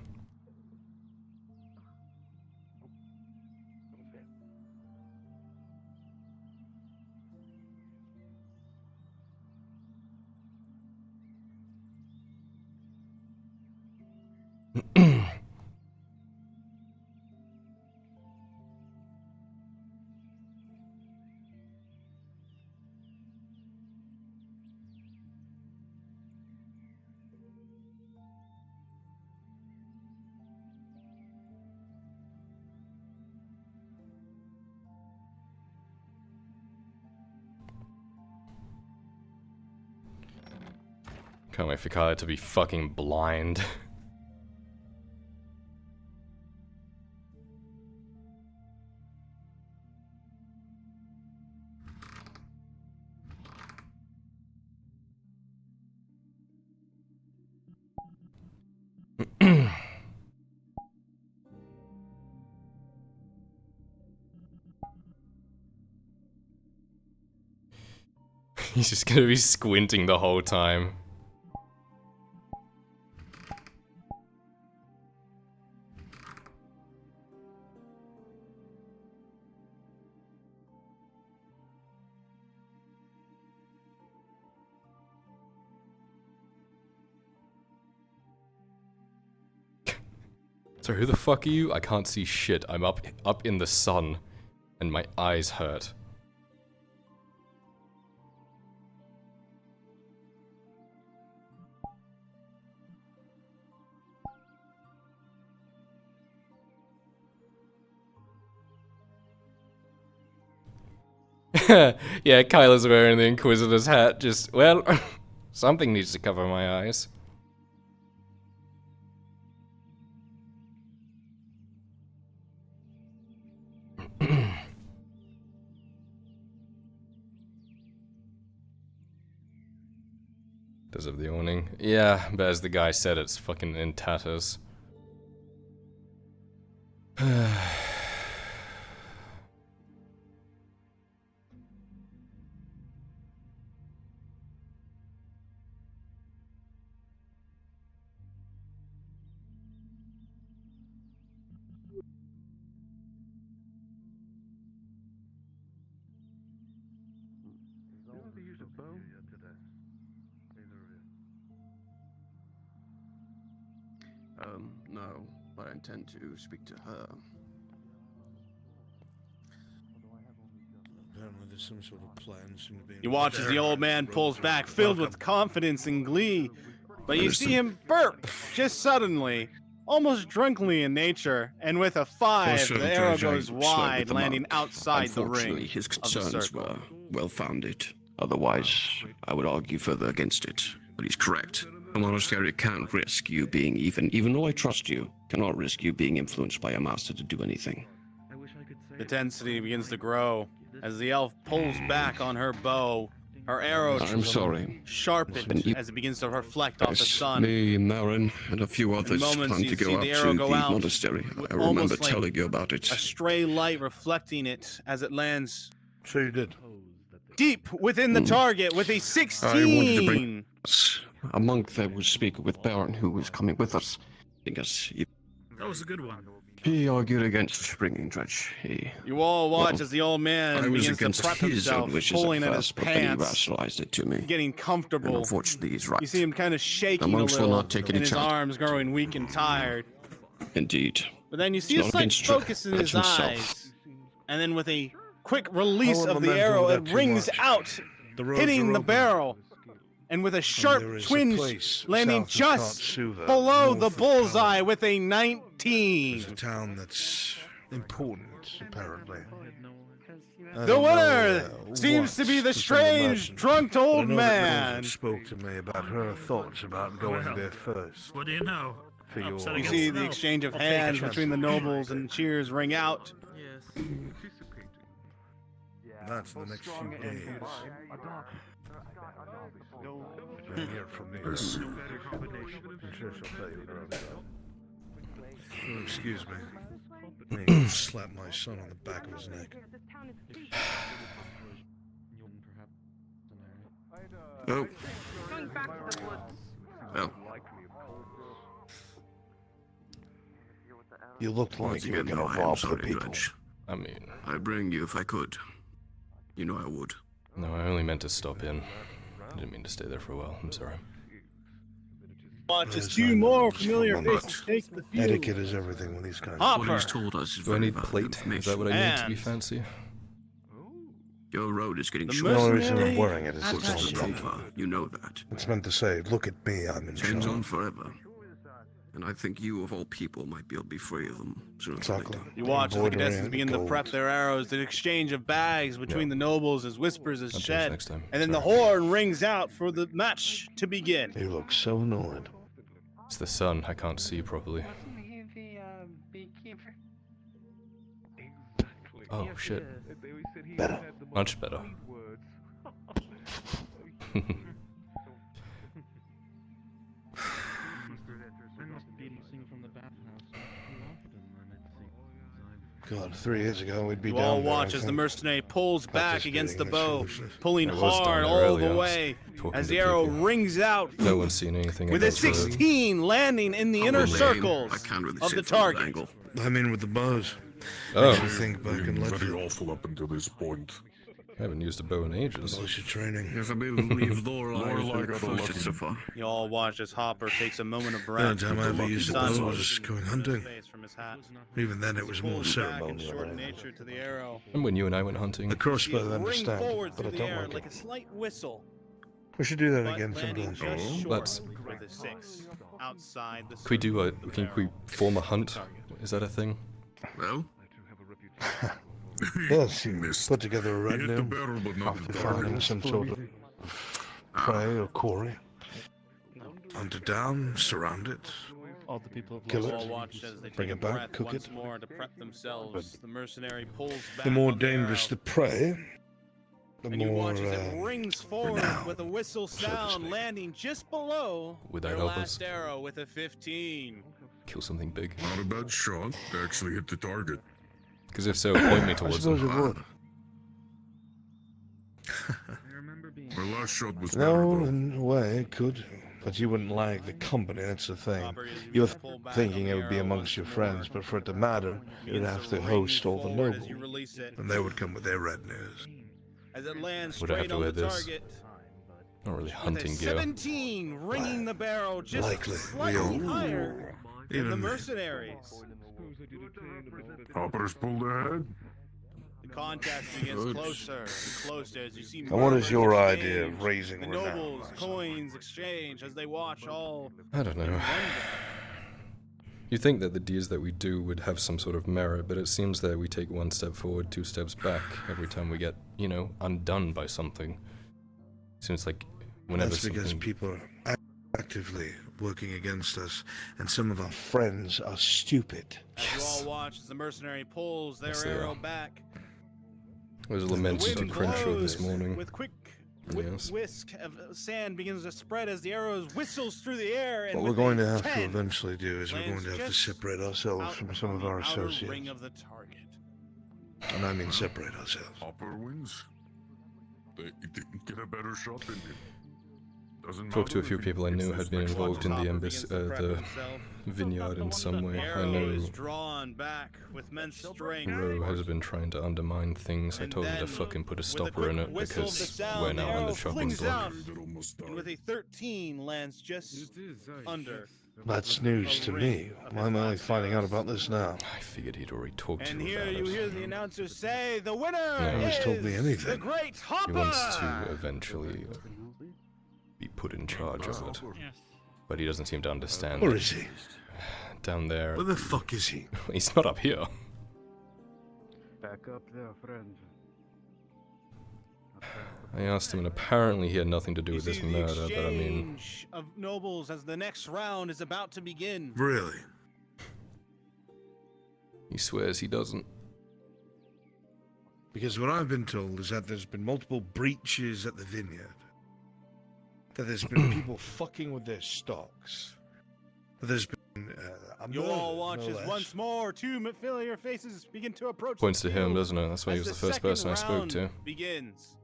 Can't wait for Kyla to be fucking blind. He's just gonna be squinting the whole time. So who the fuck are you? I can't see shit. I'm up in the sun, and my eyes hurt. Yeah, Kyla's wearing the Inquisitor's hat, just, well, something needs to cover my eyes. Does have the awning? Yeah, but as the guy said, it's fucking in tatters. No, but I intend to speak to her. Apparently there's some sort of plan. You watch as the old man pulls back, filled with confidence and glee. But you see him burp, just suddenly, almost drunkenly in nature, and with a 5, the arrow goes wide, landing outside the ring. Unfortunately, his concerns were well-founded. Otherwise, I would argue further against it. But he's correct. A monastery can't risk you being even though I trust you, cannot risk you being influenced by a master to do anything. The tensity begins to grow as the elf pulls back on her bow. Her arrow sharpens as it begins to reflect off the sun. Me, Marin, and a few others plan to go up to the monastery. I remember telling you about it. A stray light reflecting it as it lands. So you did. Deep within the target with a 16. I wanted to bring a monk that was speaking with Baron, who was coming with us. Because That was a good one. he argued against bringing Dredge. You all watch as the old man I was begins to against prep his himself, own wishes pulling at at his first, but then he pants, rationalized it to me. getting comfortable. And unfortunately, he's right. You see him kind of shaking a monks will little, not take any and his chance. arms growing weak and tired. Indeed. But then you see It's a not slight against focus in his himself. eyes, and then with a quick release I of wouldn't the remember arrow, that it too rings much. out, The roads hitting are the open. barrel, and with a sharp there is a twinge place landing south of just Katsuva, below north the of bullseye with a 19. There's a town that's important, apparently. I The don't know, winner seems to once be the from strange, legend, drunk but I old know that man. Mildred spoke to me about her thoughts about going there first. What do you know? For your You see the exchange of hands between the nobles and cheers ring out. That's the next few days. You'll hear from me. I'm sure she'll tell you where I'm going. Oh, excuse me. Let me slap my son on the back of his neck. Oh. Well, You looked like Once you were again, going no, to I am rob the sorry, people. Dredge. I mean, I'd bring you if I could. You know I would. no, I only meant to stop in. I didn't mean to stay there for a while. I'm sorry. Watch as two more familiar faces take the field. Etiquette is everything with these kinds Hopper. What he's told us is Do I very need valuable plate? Is that information. what I need to be And- fancy? Your road is getting The shorter. The only reason mercenary I'm wearing it is attack. it's Closer to on Alpha, you know that. It's meant to say, look at me, I'm in Chains on charge. forever. And I think you, of all people, might be able to be free of them sooner or Exactly. later. You watch as the Embroidery contestants and begin to gold. prep their arrows, the exchange of bags between Yeah. the nobles as whispers is I'll do this shed, next time. and then the Sorry. horn rings out for the match to begin. You look so annoyed. It's the sun. I can't see properly. Oh shit. Better. Much better. God, 3 years ago we'd be You down all there, watch I as the think. mercenary pulls back against the bow, pulling I was down hard there all earlier. the I was way talking as to the arrow people. rings out No one's seen anything. with a I've heard. 16 landing in the inner Again, circles I can't really of see the it from that target. angle. I mean, with the bows. Oh. Makes me think back in Been very Leadfield. awful up until this point. I haven't used a bow in ages. Most of training. Yes, I believe Lorelei has Lorelei been got exposed lucky. so far. You all watch as Hopper takes a moment of The breath. only time I ever used a Sun bow was going hunting. face from his hat. Even then it was more Pulls back in ceremonial. short than nature to the arrow. And when you and I went hunting, The crossbow, I Ring understand, forward but I through the don't air like like a it. slight whistle. We should do that but again landing sometime. just short Let's. with a 6 outside the Can we do a? circle of the Can we arrow. form a hunt? Is that a thing? Well, Yes, you Missed. put together a He hit the retinue barrel, but not after the finding target. some sort of prey or quarry. Hunt it down, surround it, All the people Kill it, all watch as they bring take it a back, breath cook once it. more to prep themselves. The mercenary pulls back the more on dangerous the arrow, prey, the and you more watch as it rings forward renowned, with a whistle so to sound, speak. landing just below Would that their help us? last arrow with a 15. Kill something big. Not a bad shot. Actually hit the target. Because if so, point me I towards suppose them. it would. My last shot was No, better, though. in a way it could, but you wouldn't like the company. That's the thing. Hopper is You were pulled back thinking on it the would be arrow amongst once your more. friends, but for it to matter, you'd Begins have to ring host all the forward as nobles, you release it. and they would come with their retinues. As it lands Would I have straight to on wear the this? target. Not really With a hunting gear. 17 ringing the barrel just Likely, we slightly all- higher than the Even mercenaries. Hopper's pulled ahead. The contest begins Good. closer and closer as you see And what is murmurs your exchange, idea of raising the renown? nobles, coins exchange as they watch all. I don't know. You'd think that the deeds that we do would have some sort of merit, but it seems that we take one step forward, 2 steps back every time we get, you know, undone by something. Seems like whenever That's because something... people are actively working against us, and some of our friends are stupid. As you all watch as the mercenary pulls their Yes, they arrow are. back. I was The lamenting to wind Crenshaw this blows morning. with quick Yes. whisk of sand begins to spread as the arrows whistles through the air. And What we're with going a to have 10, to eventually do is we're going lands to have to just separate ourselves out from some on of the our outer ring associates. of the target. And I mean separate ourselves. Hopper wins. They didn't get a better shot than him. Doesn't Talked to a matter few if he people I gets knew this had been next one. involved in the Hopper embassy, begins to prep the himself. vineyard in some way. I Arrow know is drawn back with men's strength. Rowe has been trying to undermine things. I And told her to then, fucking put a with a stopper in quick it whistle of the because sound, we're the now on arrow the chopping flings block. out, and with a 13 lands just under. That's news to me. Why am I only finding out about this now? I figured he'd already talked to And her here about you it. hear the announcer say, "The winner No one's is told me anything. the Great Hopper." He wants to eventually be put in charge of it. But he doesn't seem to understand. Where that is he? Down there. Where the fuck is he? He's not up here. Back up there, friend. I asked him, and apparently he had nothing to do You with this see the murder, but I mean, exchange of nobles as the next round is about to begin. Really? he swears he doesn't. Because what I've been told is that there's been multiple breaches at the vineyard. That there's been people fucking with their stocks. That there's been a You murder, all watch no as less. once more two familiar faces begin to approach. Points the to him, field doesn't it? That's why he as was the first second person I spoke round to. Begins.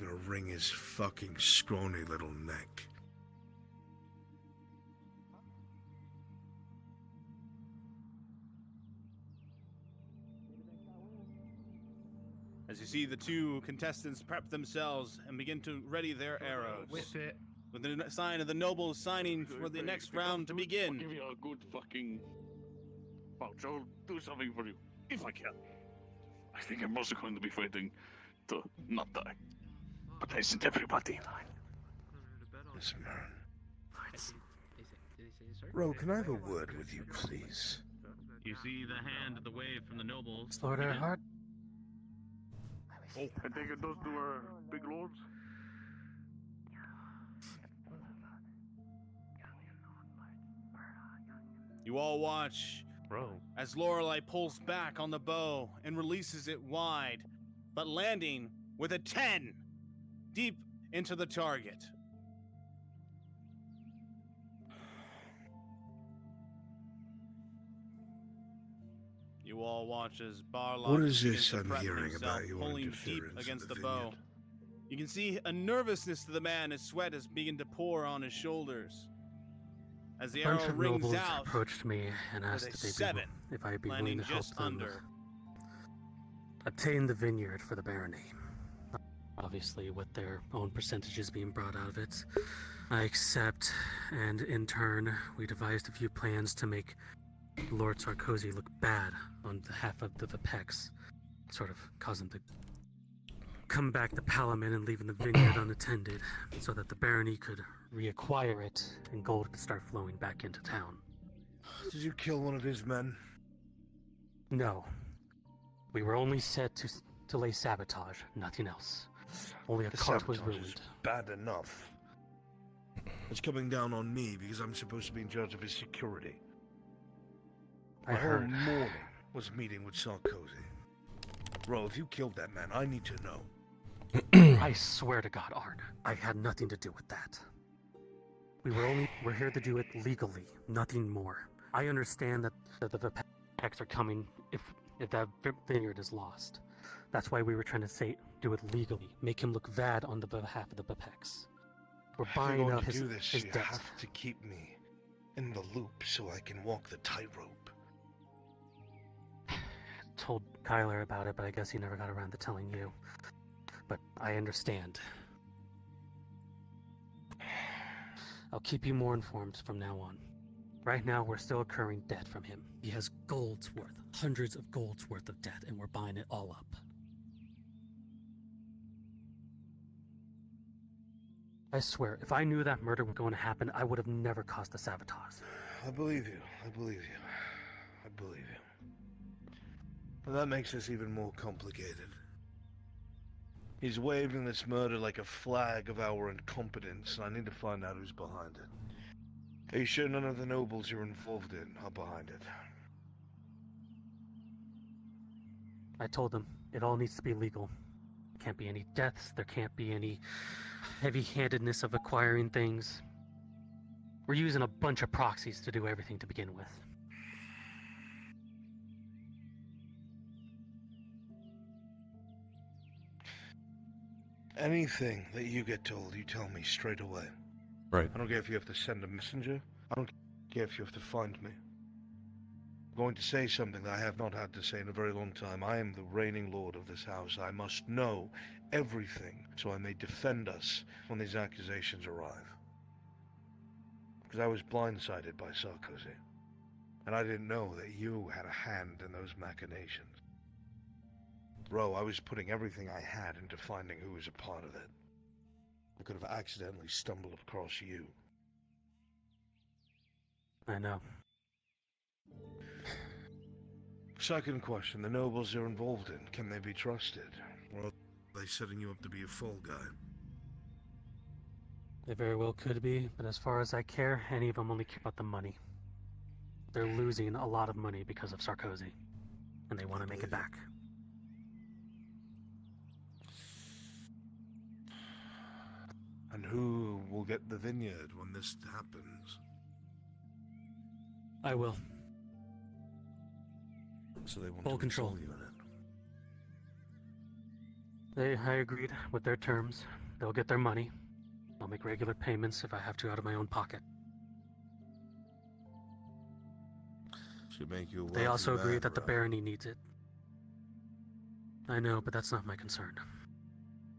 I'm gonna wring his fucking scrawny little neck. As you see the two contestants prep themselves and begin to ready their arrows. Whip it. With the sign of the nobles signing for the next round to I'll begin. give you a good fucking vouch. I'll do something for you, if I can. I think I'm also going to be fighting to not die. But I sent everybody in line. Miss Mern. Ro, can I have a word with you, please? You see the hand of the wave from the nobles. Lord Earhart? Oh, I think it does to our big lords. You all watch as Lorelei pulls back on the bow and releases it wide, but landing with a 10 deep into the target. You all watch as Barlock What is begins this to I'm prep hearing himself, about your pulling deep interference in against the the bow. You can see a nervousness to the man as sweat is beginning to pour on his shoulders. As the A bunch arrow of rings nobles out, approached me and asked with a if, they'd 7, if I'd be landing willing to help just them under. obtain the Vineyard for the barony. Obviously, with their own percentages being brought out of it, I accept, and in turn, we devised a few plans to make Lord Sarkozy look bad on behalf of the Vipex, sort of cause him to come back to Palamon and leaving the Vineyard unattended, so that the barony could reacquire it and gold could start flowing back into town. Did you kill one of his men? No. We were only set to lay sabotage, nothing else. Only a The cart was sabotage is ruined. bad enough. It's coming down on me because I'm supposed to be in charge of his security. I My whole heard. morning was meeting with Sarkozy. Bro, if you killed that man, I need to know. I swear to God, Art, I had nothing to do with that. We're here to do it legally, nothing more. I understand that the Vipex are coming if that Vineyard is lost. That's why we were trying to do it legally, make him look bad on the behalf of the Vipex. We're If you're buying going up to his do this, his you debt. have to keep me in the loop so I can walk the tightrope. Told Kyler about it, but I guess he never got around to telling you. But I understand. I'll keep you more informed from now on. Right now, we're still incurring debt from him. He has gold's worth, hundreds of gold's worth of debt, and we're buying it all up. I swear, if I knew that murder was going to happen, I would have never caused the sabotage. I believe you. I believe you. I believe you. But that makes this even more complicated. He's waving this murder like a flag of our incompetence, and I need to find out who's behind it. Are you sure none of the nobles you're involved in are behind it? I told him it all needs to be legal. Can't be any deaths, there can't be any heavy-handedness of acquiring things. We're using a bunch of proxies to do everything to begin with. Anything that you get told, you tell me straight away. Right. I don't care if you have to send a messenger. I don't care if you have to find me. I'm going to say something that I have not had to say in a very long time. I am the reigning lord of this house. I must know everything so I may defend us when these accusations arrive. Because I was blindsided by Sarkozy. And I didn't know that you had a hand in those machinations. Bro, I was putting everything I had into finding who was a part of it. I could have accidentally stumbled across you. I know. Second question, the nobles you're involved in, can they be trusted? Or are they setting you up to be a fall guy? They very well could be, but as far as I care, any of them only care about the money. They're losing a lot of money because of Sarkozy, and they want to make it back. And who will get the vineyard when this happens? I will. So they want Full to control. install you in it. I agreed with their terms. They'll get their money. I'll make regular payments if I have to out of my own pocket. Should make you a They also wealthy agree man, that the bro. barony needs it. I know, but that's not my concern.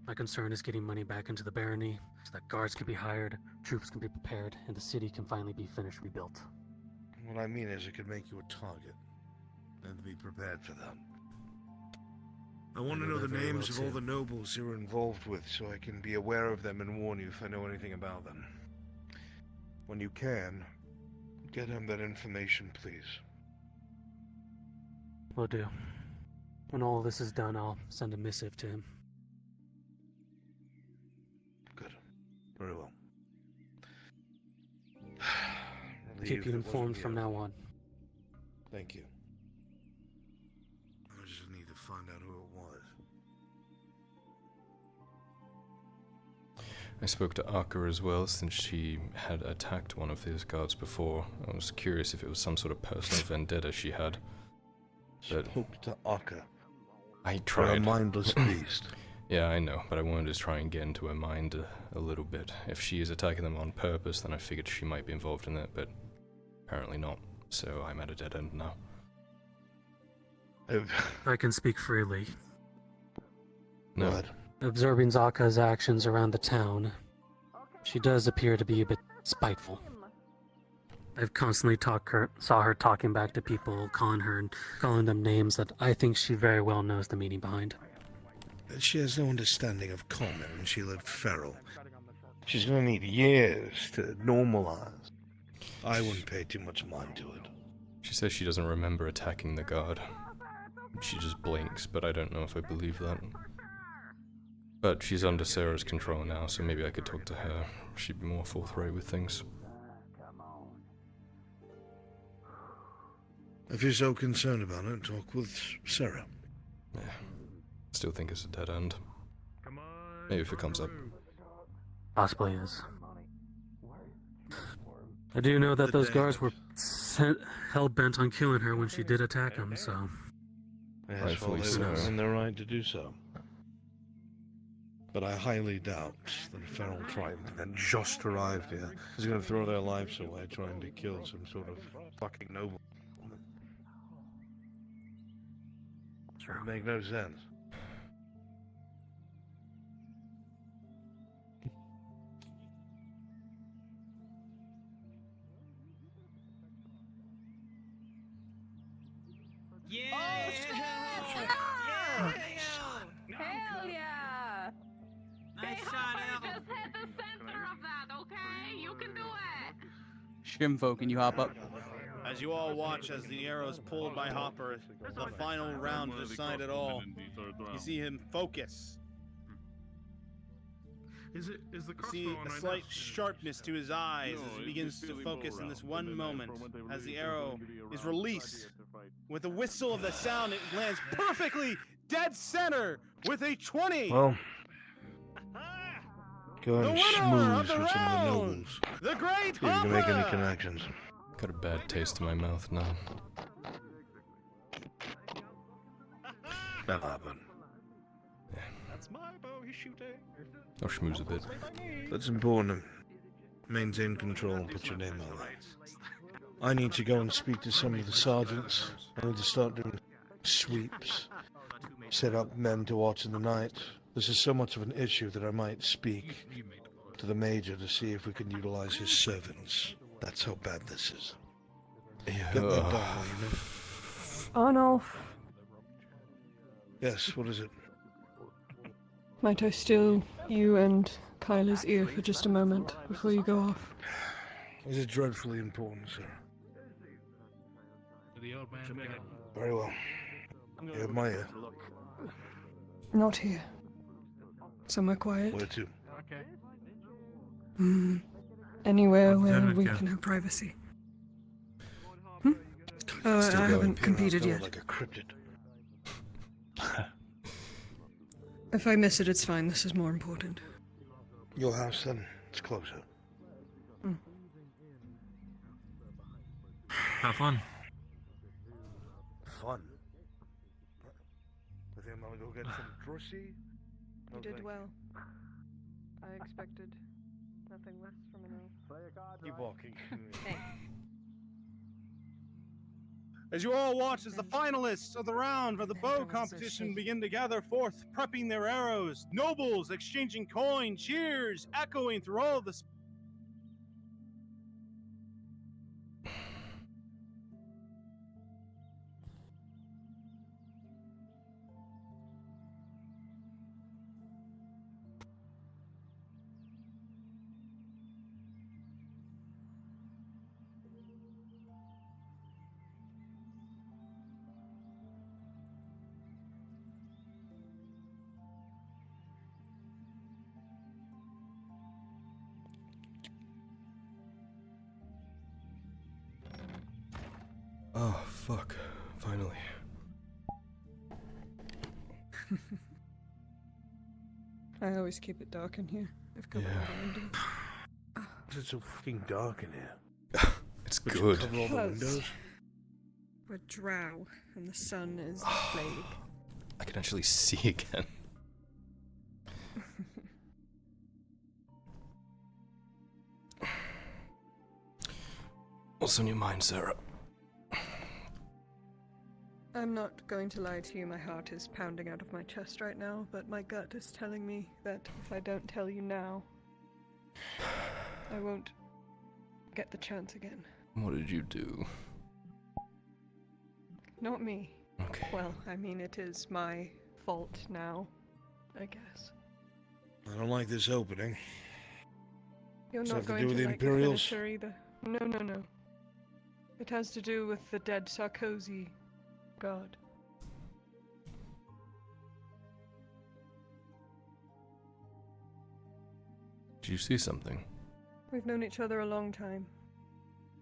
My concern is getting money back into the barony so that guards can be hired, troops can be prepared, and the city can finally be finished rebuilt. What I mean is it could make you a target, and be prepared for that. I want to know the names of all the nobles you're involved with so I can be aware of them and warn you if I know anything about them. When you can, get him that information, please. Will do. When all this is done, I'll send a missive to him. Good. Very well. Keep you informed from now on. Thank you. I just need to find out who it was. I spoke to Archery as well, since she had attacked one of his guards before. I was curious if it was some sort of personal vendetta she had. But spoke to Archery. I tried. A mindless beast. Yeah, I know, but I wanted to try and get into her mind a little bit. If she is attacking them on purpose, then I figured she might be involved in it, but apparently not. So I'm at a dead end now. I can speak freely. No. What? Observing Zaka's actions around the town, she does appear to be a bit spiteful. I've constantly saw her talking back to people, calling them names that I think she very well knows the meaning behind. She has no understanding of common, and she lived feral. She's gonna need years to normalize. I wouldn't pay too much mind to it. She says she doesn't remember attacking the guard. She just blinks, but I don't know if I believe that. But she's under Sarah's control now, so maybe I could talk to her. She'd be more forthright with things. If you're so concerned about it, talk with Sarah. Yeah. Still think it's a dead end. Maybe if it comes up. Possibly is. I do know that those guards were hell-bent on killing her when she did attack them, so... Yes, well, they were in their right to do so. But I highly doubt that a feral tribe that just arrived here is going to throw their lives away trying to kill some sort of fucking noble. Sure. It make no sense. Hell yeah! Nice hey, shot, Hopper, Al. just hit the center of that, okay? You can do it! Shrimfo, can you hop up? As you all watch as the arrows pulled by Hopper, the final round to decide it all, you see him focus. Is the You see a slight sharpness to his eyes as he begins to focus in this one moment as the arrow is released. With a whistle of the sound, it lands perfectly dead center with a 20! Well, go The and winner schmooze of the with some of the round, nobles. the great See if you can make any Hopper! connections. Got a bad taste in my mouth now. That'll happen. That's my bow he's shooting. I'll schmooze a bit. That's important. Maintain control and put your name on it. I need to go and speak to some of the sergeants. I need to start doing sweeps. Set up men to watch in the night. This is so much of an issue that I might speak to the major to see if we can utilize his servants. That's how bad this is. Get that done, will you know? Arnulf, Yes, what is it? might I steal you and Kyla's ear for just a moment before you go off? Is it dreadfully important, sir? Very well. You have my ear. Not here. Somewhere quiet. Where to? Anywhere where Then we again. can have privacy. Oh, Still I going haven't competed yet. like a cryptid. If I miss it, it's fine. This is more important. Your house, then. It's closer. Have fun. Fun. I think I'm gonna go get some drushy. You did well. I expected nothing less from an elf. Keep walking. As you all watch as the finalists of the round for the bow competition begin to gather forth, prepping their arrows, nobles exchanging coin, cheers echoing through all of the Oh, fuck. Finally. I always keep it dark in here. I've covered all the windows. It's so fucking dark in here. It's Would you good. cover all the windows? We're drow, and the sun is plague. I can actually see again. What's on your mind, Sarah? I'm not going to lie to you, my heart is pounding out of my chest right now, but my gut is telling me that if I don't tell you now, I won't get the chance again. What did you do? Not me. Okay. Well, I mean, it is my fault now, I guess. I don't like this opening. You're Does it not have to going do with to the like the Imperials? finisher either. No. It has to do with the dead Sarkozy god. Did you see something? We've known each other a long time.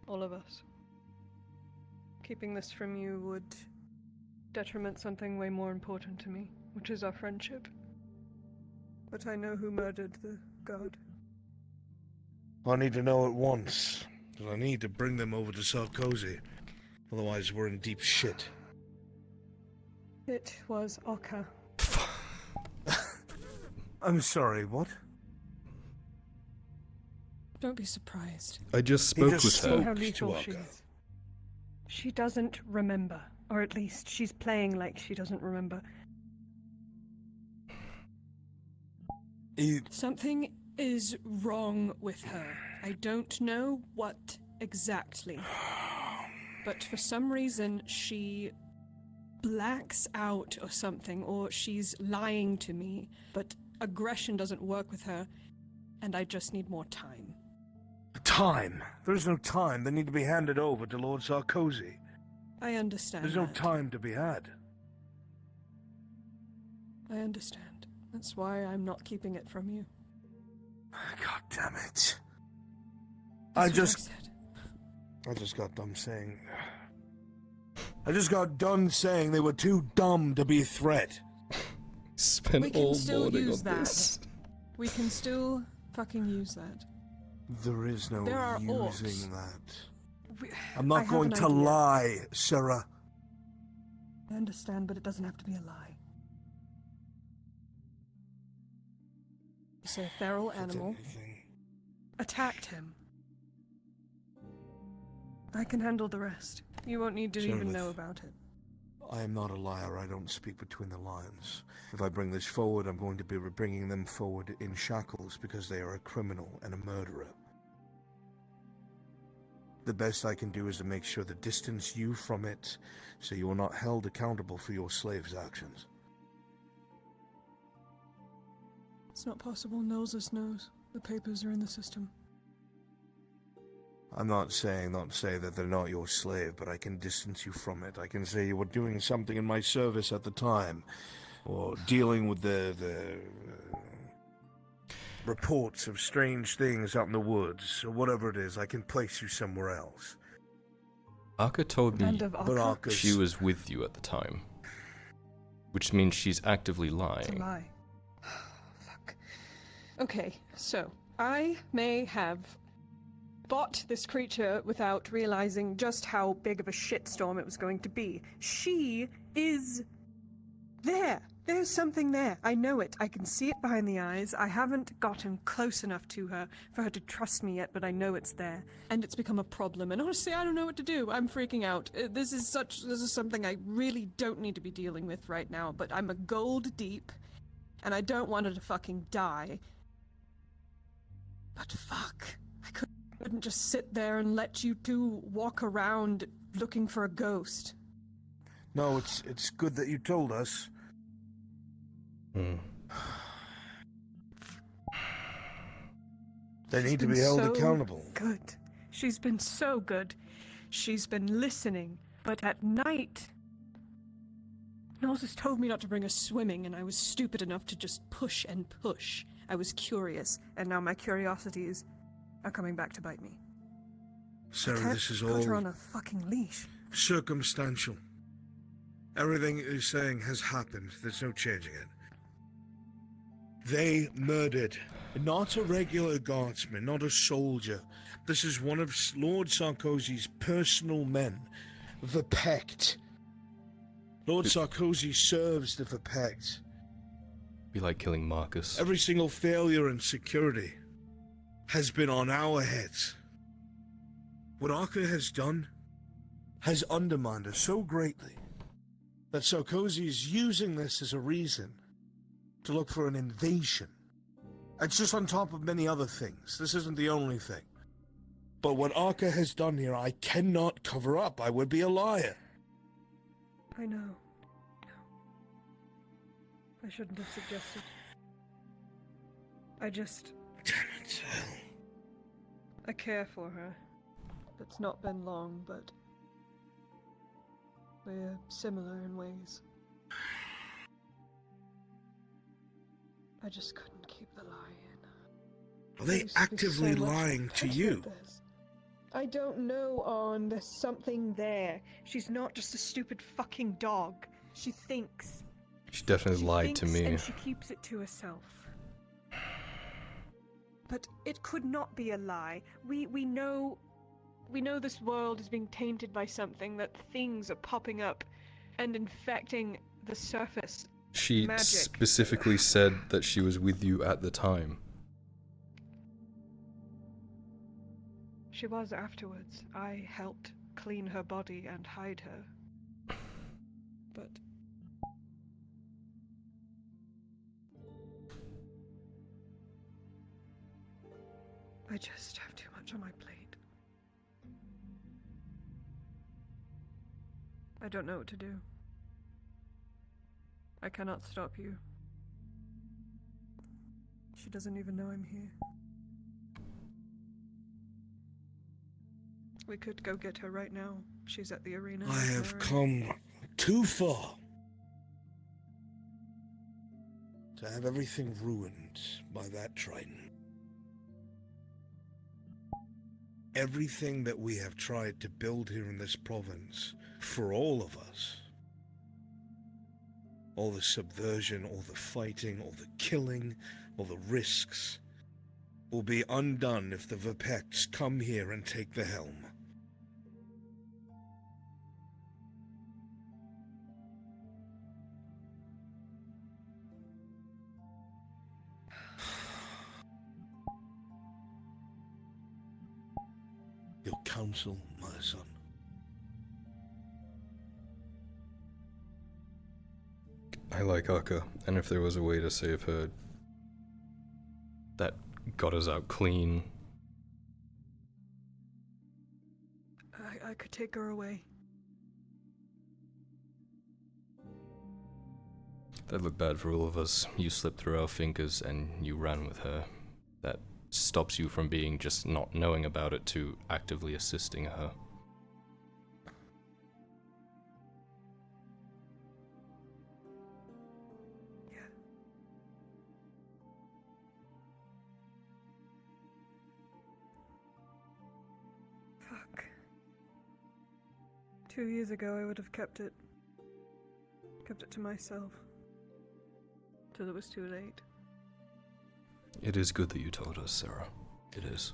All of us. Keeping this from you would detriment something way more important to me, which is our friendship. But I know who murdered the god. I need to know at once, because I need to bring them over to Sarkozy. Otherwise, we're in deep shit. It was Oka. I'm sorry, what? Don't be surprised. I just spoke with See her. how lethal she is. She doesn't remember, or at least she's playing like she doesn't remember. Something is wrong with her. I don't know what exactly. But for some reason, she blacks out or something, or she's lying to me. But aggression doesn't work with her, and I just need more time. Time? There's no time. They need to be handed over to Lord Sarkozy. I understand. There's no that. time to be had. I understand. That's why I'm not keeping it from you. God damn it. That's I just got done saying... I just got done saying they were too dumb to be a threat. Spent We can all still morning use on that. this. We can still fucking use that. There is no There are using orcs. that. We- I'm I not have going an to idea. lie, Sarah. I understand, but it doesn't have to be a lie. So a feral animal attacked him. I can handle the rest. You won't need to even Serveth. know about it. I am not a liar. I don't speak between the lines. If I bring this forward, I'm going to be bringing them forward in shackles because they are a criminal and a murderer. The best I can do is to make sure to distance you from it so you are not held accountable for your slave's actions. It's not possible. Noses knows. The papers are in the system. I'm not saying not to say that they're not your slave, but I can distance you from it. I can say you were doing something in my service at the time, or dealing with the reports of strange things out in the woods, or whatever it is. I can place you somewhere else. Aka told me Band of But Oka? Aka's... she was with you at the time. Which means she's actively It's a lying. lie. Fuck. Okay, so I may have bought this creature without realizing just how big of a shitstorm it was going to be. She is there. There's something there. I know it. I can see it behind the eyes. I haven't gotten close enough to her for her to trust me yet, but I know it's there. And it's become a problem. And honestly, I don't know what to do. I'm freaking out. This is something I really don't need to be dealing with right now, but I'm a gold deep, and I don't want her to fucking die. But fuck. I couldn't just sit there and let you two walk around looking for a ghost. No, it's good that you told us. They need to be held accountable. Good. She's been so good. She's been listening. But at night, Nautis told me not to bring her swimming, and I was stupid enough to just push and push. I was curious, and now my curiosities are coming back to bite me. Sarah, this is all put her on a fucking leash. circumstantial. Everything you're saying has happened. There's no changing it. They murdered not a regular guardsman, not a soldier. This is one of Lord Sarkozy's personal men, the Pact. Lord Sarkozy serves the Pact. Be like killing Marcus. Every single failure in security has been on our heads. What Archery has done has undermined us so greatly that Sarkozy is using this as a reason to look for an invasion. It's just on top of many other things. This isn't the only thing. But what Arca has done here, I cannot cover up. I would be a liar. I know. I shouldn't have suggested. I just... Damn it, hell. I care for her. It's not been long, but... we're similar in ways. I just couldn't keep the lie in. Are they actively lying to you? I don't know, On. There's something there. She's not just a stupid fucking dog. She thinks. She definitely lied to me. And she keeps it to herself. But it could not be a lie. We know this world is being tainted by something, that things are popping up and infecting the surface. She Magic. specifically said that she was with you at the time. She was afterwards. I helped clean her body and hide her. But... I just have too much on my plate. I don't know what to do. I cannot stop you. She doesn't even know I'm here. We could go get her right now. She's at the arena. I have come too far to have everything ruined by that Triton. Everything that we have tried to build here in this province, for all of us, all the subversion, all the fighting, all the killing, all the risks, will be undone if the Vipects come here and take the helm. Your counsel, my son. I like Akka, and if there was a way to save her that got us out clean. I could take her away. That'd look bad for all of us. You slipped through our fingers and you ran with her. That stops you from being just not knowing about it to actively assisting her. Fuck. 2 years ago I would have kept it to myself. Till it was too late. It is good that you told us, Sarah. It is.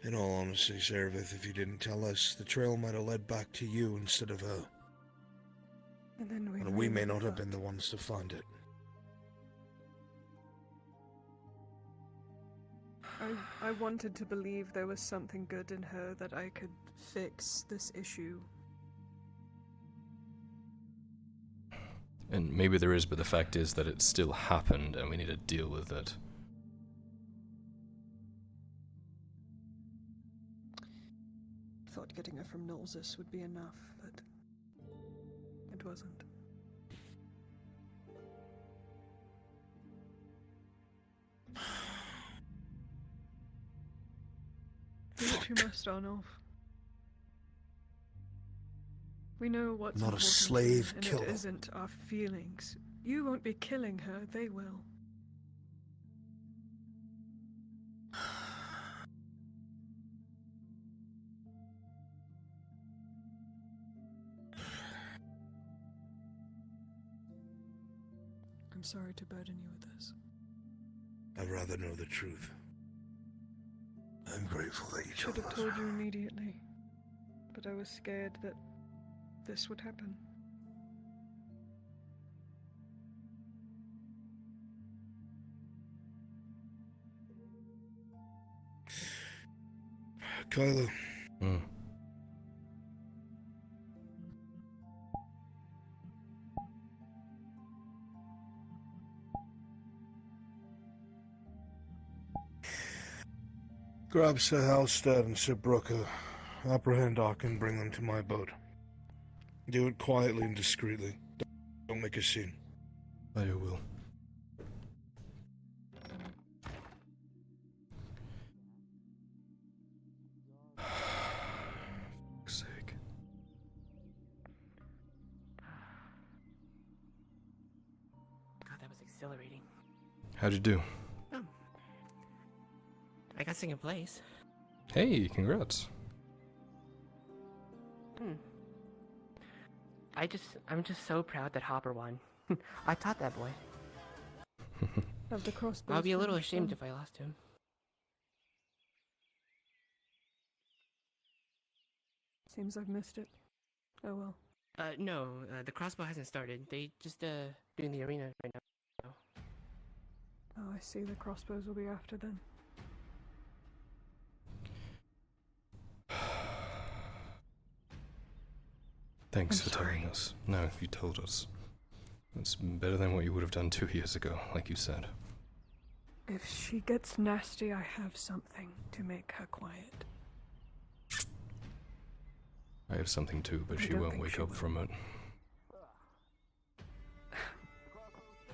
In all honesty, Servith, if you didn't tell us, the trail might have led back to you instead of her. And then And we may not have been the ones to find it. I wanted to believe there was something good in her that I could fix this issue. And maybe there is, but the fact is that it still happened and we need to deal with it. Thought getting her from Nolzus would be enough, but it wasn't. Do what you must, Arnulf. We know what's Not a important slave here, and killer. it isn't our feelings. You won't be killing her, they will. I'm sorry to burden you with this. I'd rather know the truth. I'm grateful that you Should told have us. told you immediately, but I was scared that this would happen. Kylo. Grab Sir Halstead and Sir Brooker. Apprehend Ark and bring them to my boat. Do it quietly and discreetly. Don't make a scene. I will. Fuck's sake. God, that was exhilarating. How'd you do? Oh. I got second place. Hey, congrats. I'm just so proud that Hopper won. I taught that boy. Have the crossbow. I'll be a little ashamed if I lost to him. Seems I've missed it. Oh well. No, the crossbow hasn't started. They just doing the arena right now. Oh, I see. The crossbows will be after then. Thanks I'm for telling us. No, you told us. It's better than what you would have done 2 years ago, like you said. If she gets nasty, I have something to make her quiet. I have something too, but I she don't won't think wake she up will. from it.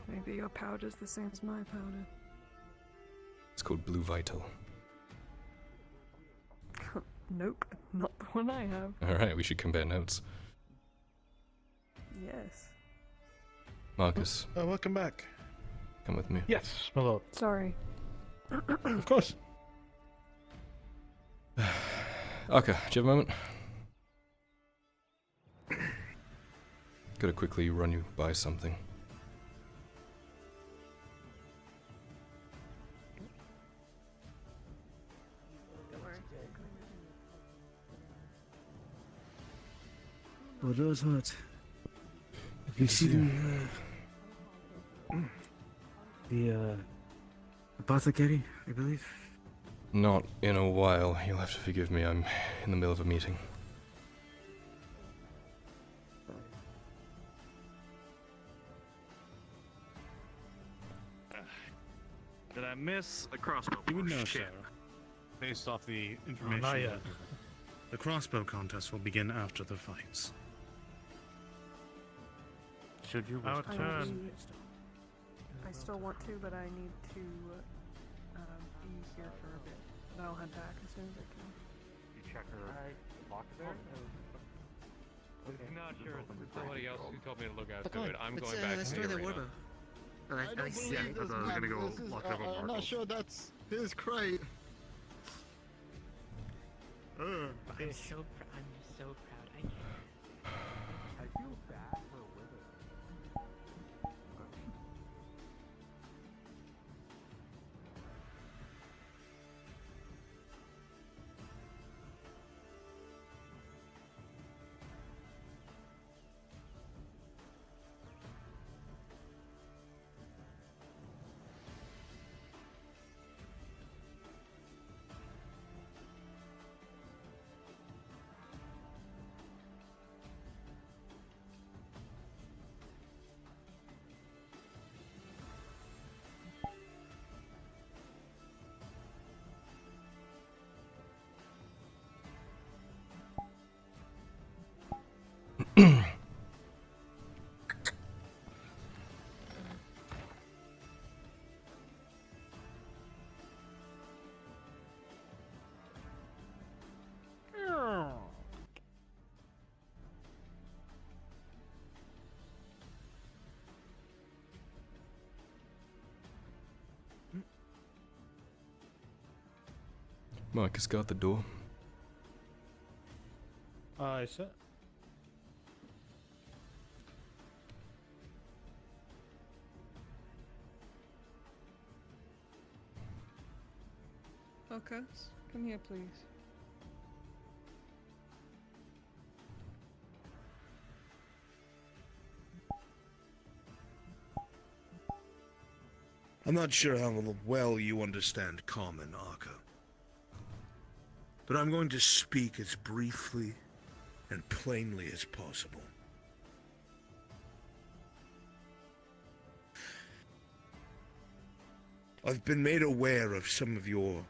Maybe your powder's the same as my powder. It's called Blue Vital. Nope, not the one I have. Alright, we should compare notes. Yes. Marcus, welcome back. come with me. Yes, my lord. Sorry. Of course. Arca, do you have a moment? Gotta quickly run you by something. What was what? Have you seen the apothecary, I believe? Not in a while. You'll have to forgive me. I'm in the middle of a meeting. Did I miss a crossbow? You would know, Shit. sir, based off the information. not yet. The crossbow contest will begin after the fights. Should you wish Our to turn. I still want to, but I need to be here for a bit. But I'll head back as soon as I can. You check her lock there? I'm not sure. Somebody else who told me to look out But to go on, it. I'm let's, going back let's to throw the the arena. warbow. Oh, I don't believe this we're man. gonna go This is, lock it up on I'm not Markle. sure that's his crate. I'm so I'm just so proud. I can't. I feel bad for women. Marcus got the door. Aye, sir. Marcus, come here, please. I'm not sure how well you understand common, Arca. But I'm going to speak as briefly and plainly as possible. I've been made aware of some of your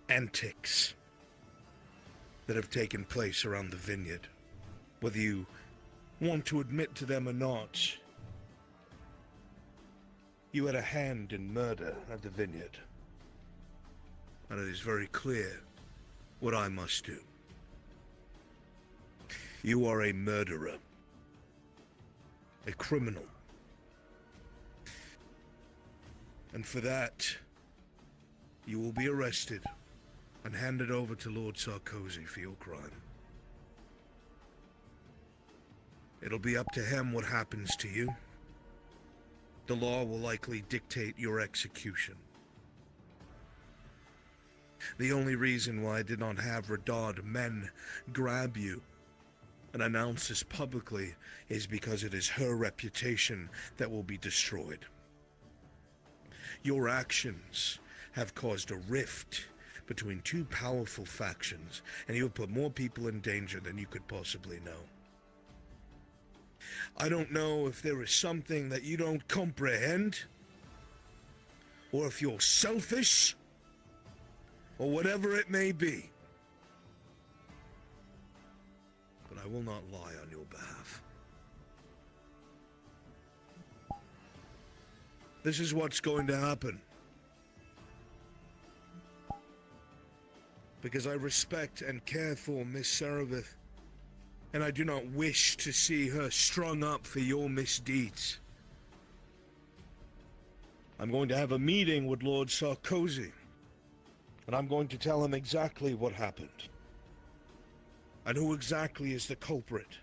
antics that have taken place around the Vineyard. Whether you want to admit to them or not, you had a hand in murder at the Vineyard. And it is very clear what I must do. You are a murderer. A criminal. And for that, you will be arrested and handed over to Lord Sarkozy for your crime. It'll be up to him what happens to you. The law will likely dictate your execution. The only reason why I did not have Radad men grab you and announce this publicly is because it is her reputation that will be destroyed. Your actions have caused a rift between two powerful factions, and you have put more people in danger than you could possibly know. I don't know if there is something that you don't comprehend, or if you're selfish, or whatever it may be. But I will not lie on your behalf. This is what's going to happen. Because I respect and care for Miss Saravith, and I do not wish to see her strung up for your misdeeds. I'm going to have a meeting with Lord Sarkozy, and I'm going to tell him exactly what happened, and who exactly is the culprit.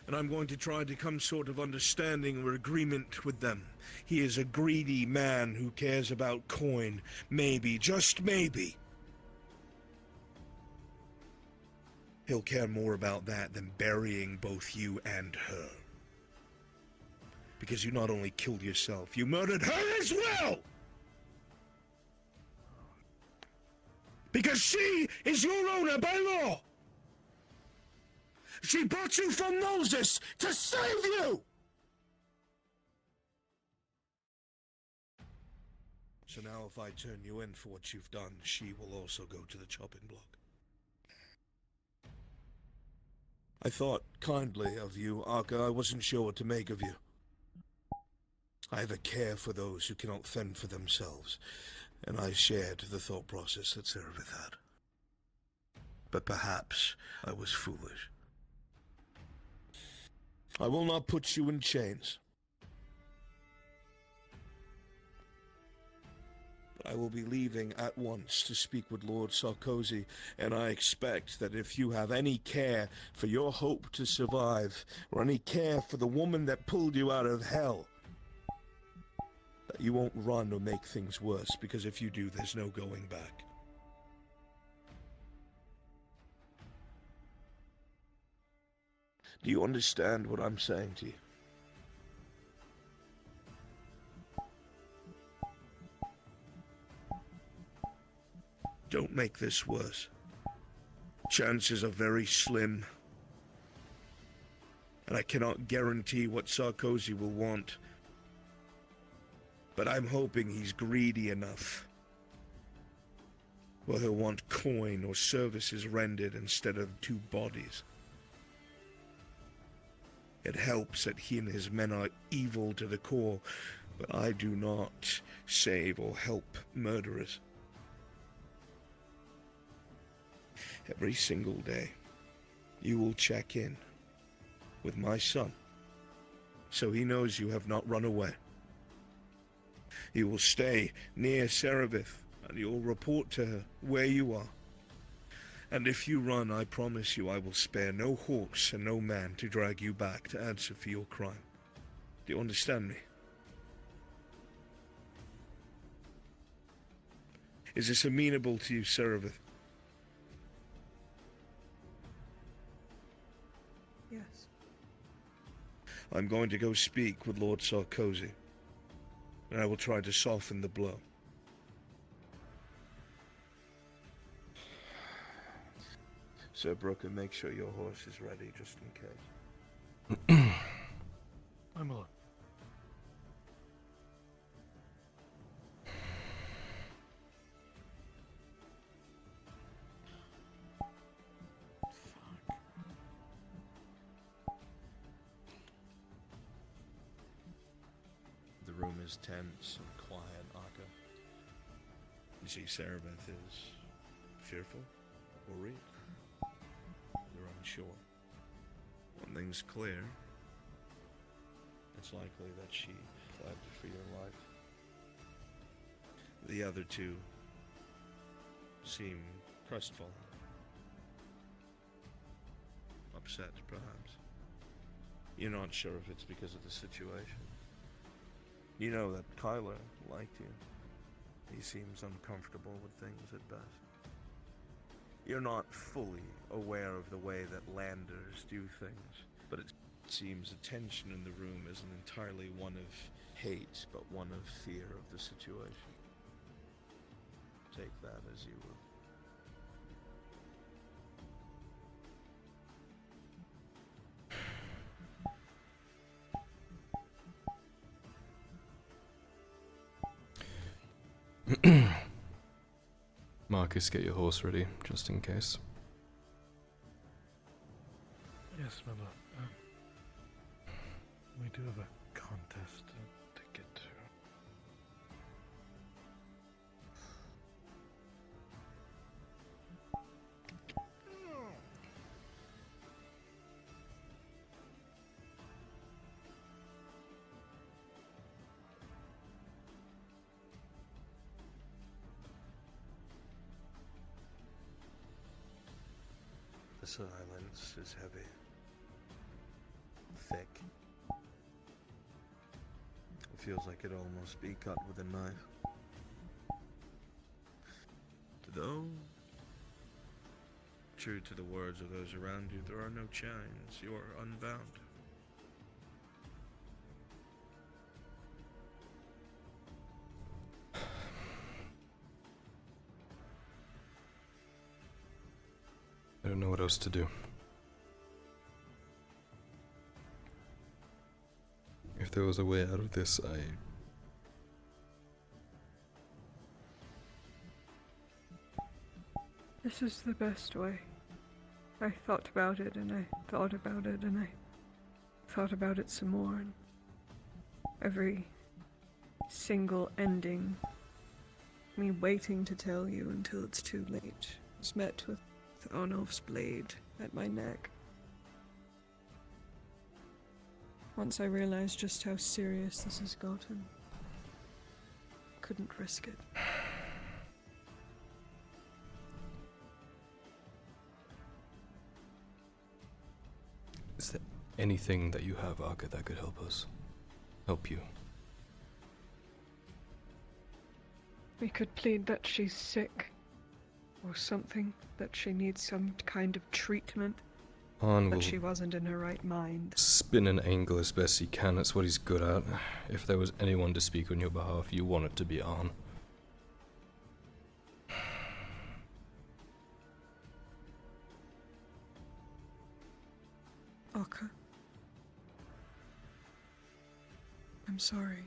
And I'm going to try to come sort of understanding or agreement with them. He is a greedy man who cares about coin. Maybe, just maybe, he'll care more about that than burying both you and her. Because you not only killed yourself, you murdered her as well! Because she is your owner by law! She brought you from Moses to save you! So now if I turn you in for what you've done, she will also go to the chopping block. I thought kindly of you, Arca. I wasn't sure what to make of you. I have a care for those who cannot fend for themselves, and I shared the thought process that Saravith had. But perhaps I was foolish. I will not put you in chains. But I will be leaving at once to speak with Lord Sarkozy, and I expect that if you have any care for your hope to survive, or any care for the woman that pulled you out of hell, that you won't run or make things worse, because if you do, there's no going back. Do you understand what I'm saying to you? Don't make this worse. Chances are very slim. And I cannot guarantee what Sarkozy will want. But I'm hoping he's greedy enough. Well, he'll want coin or services rendered instead of 2 bodies. It helps that he and his men are evil to the core, but I do not save or help murderers. Every single day, you will check in with my son, so he knows you have not run away. You will stay near Serabith, and you'll report to her where you are. And if you run, I promise you I will spare no horse and no man to drag you back to answer for your crime. Do you understand me? Is this amenable to you, Serabith? Yes. I'm going to go speak with Lord Sarkozy, and I will try to soften the blow. Sir Brooker, make sure your horse is ready, just in case. I'm alone. The room is tense and quiet, Akka. You see, Serabeth is fearful, worried. You're unsure. When things clear, it's likely that she fled for your life. The other two seem crestfallen. Upset, perhaps. You're not sure if it's because of the situation. You know that Kyler liked you. He seems uncomfortable with things at best. You're not fully aware of the way that landers do things, but it seems the tension in the room isn't entirely one of hate, but one of fear of the situation. Take that as you will. Marcus, get your horse ready, just in case. Yes, my lord. We do have a contest to get to. The silence is heavy, thick. It feels like it'd almost be cut with a knife. Though, true to the words of those around you, there are no chains. You are unbound. I don't know what else to do. If there was a way out of this, This is the best way. I thought about it and I thought about it and I thought about it some more, and every single ending, me waiting to tell you until it's too late, was met with Arnulf's blade at my neck. Once I realized just how serious this has gotten, couldn't risk it. Is there anything that you have, Arca, that could help us? Help you? We could plead that she's sick, or something, that she needs some kind of treatment, Arn that will she wasn't in her right mind. spin an angle as best he can, that's what he's good at. If there was anyone to speak on your behalf, you want it to be Arn. Akka. I'm sorry.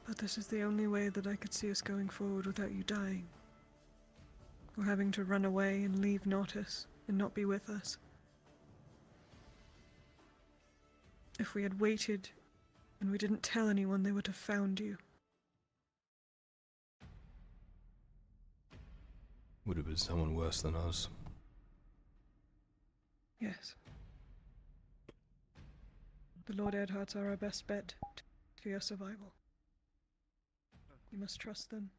But this is the only way that I could see us going forward without you dying. Or having to run away and leave Nautis and not be with us. If we had waited and we didn't tell anyone, they would have found you. Would have been someone worse than us. Yes. The Lord Erdharts are our best bet to your survival. You must trust them.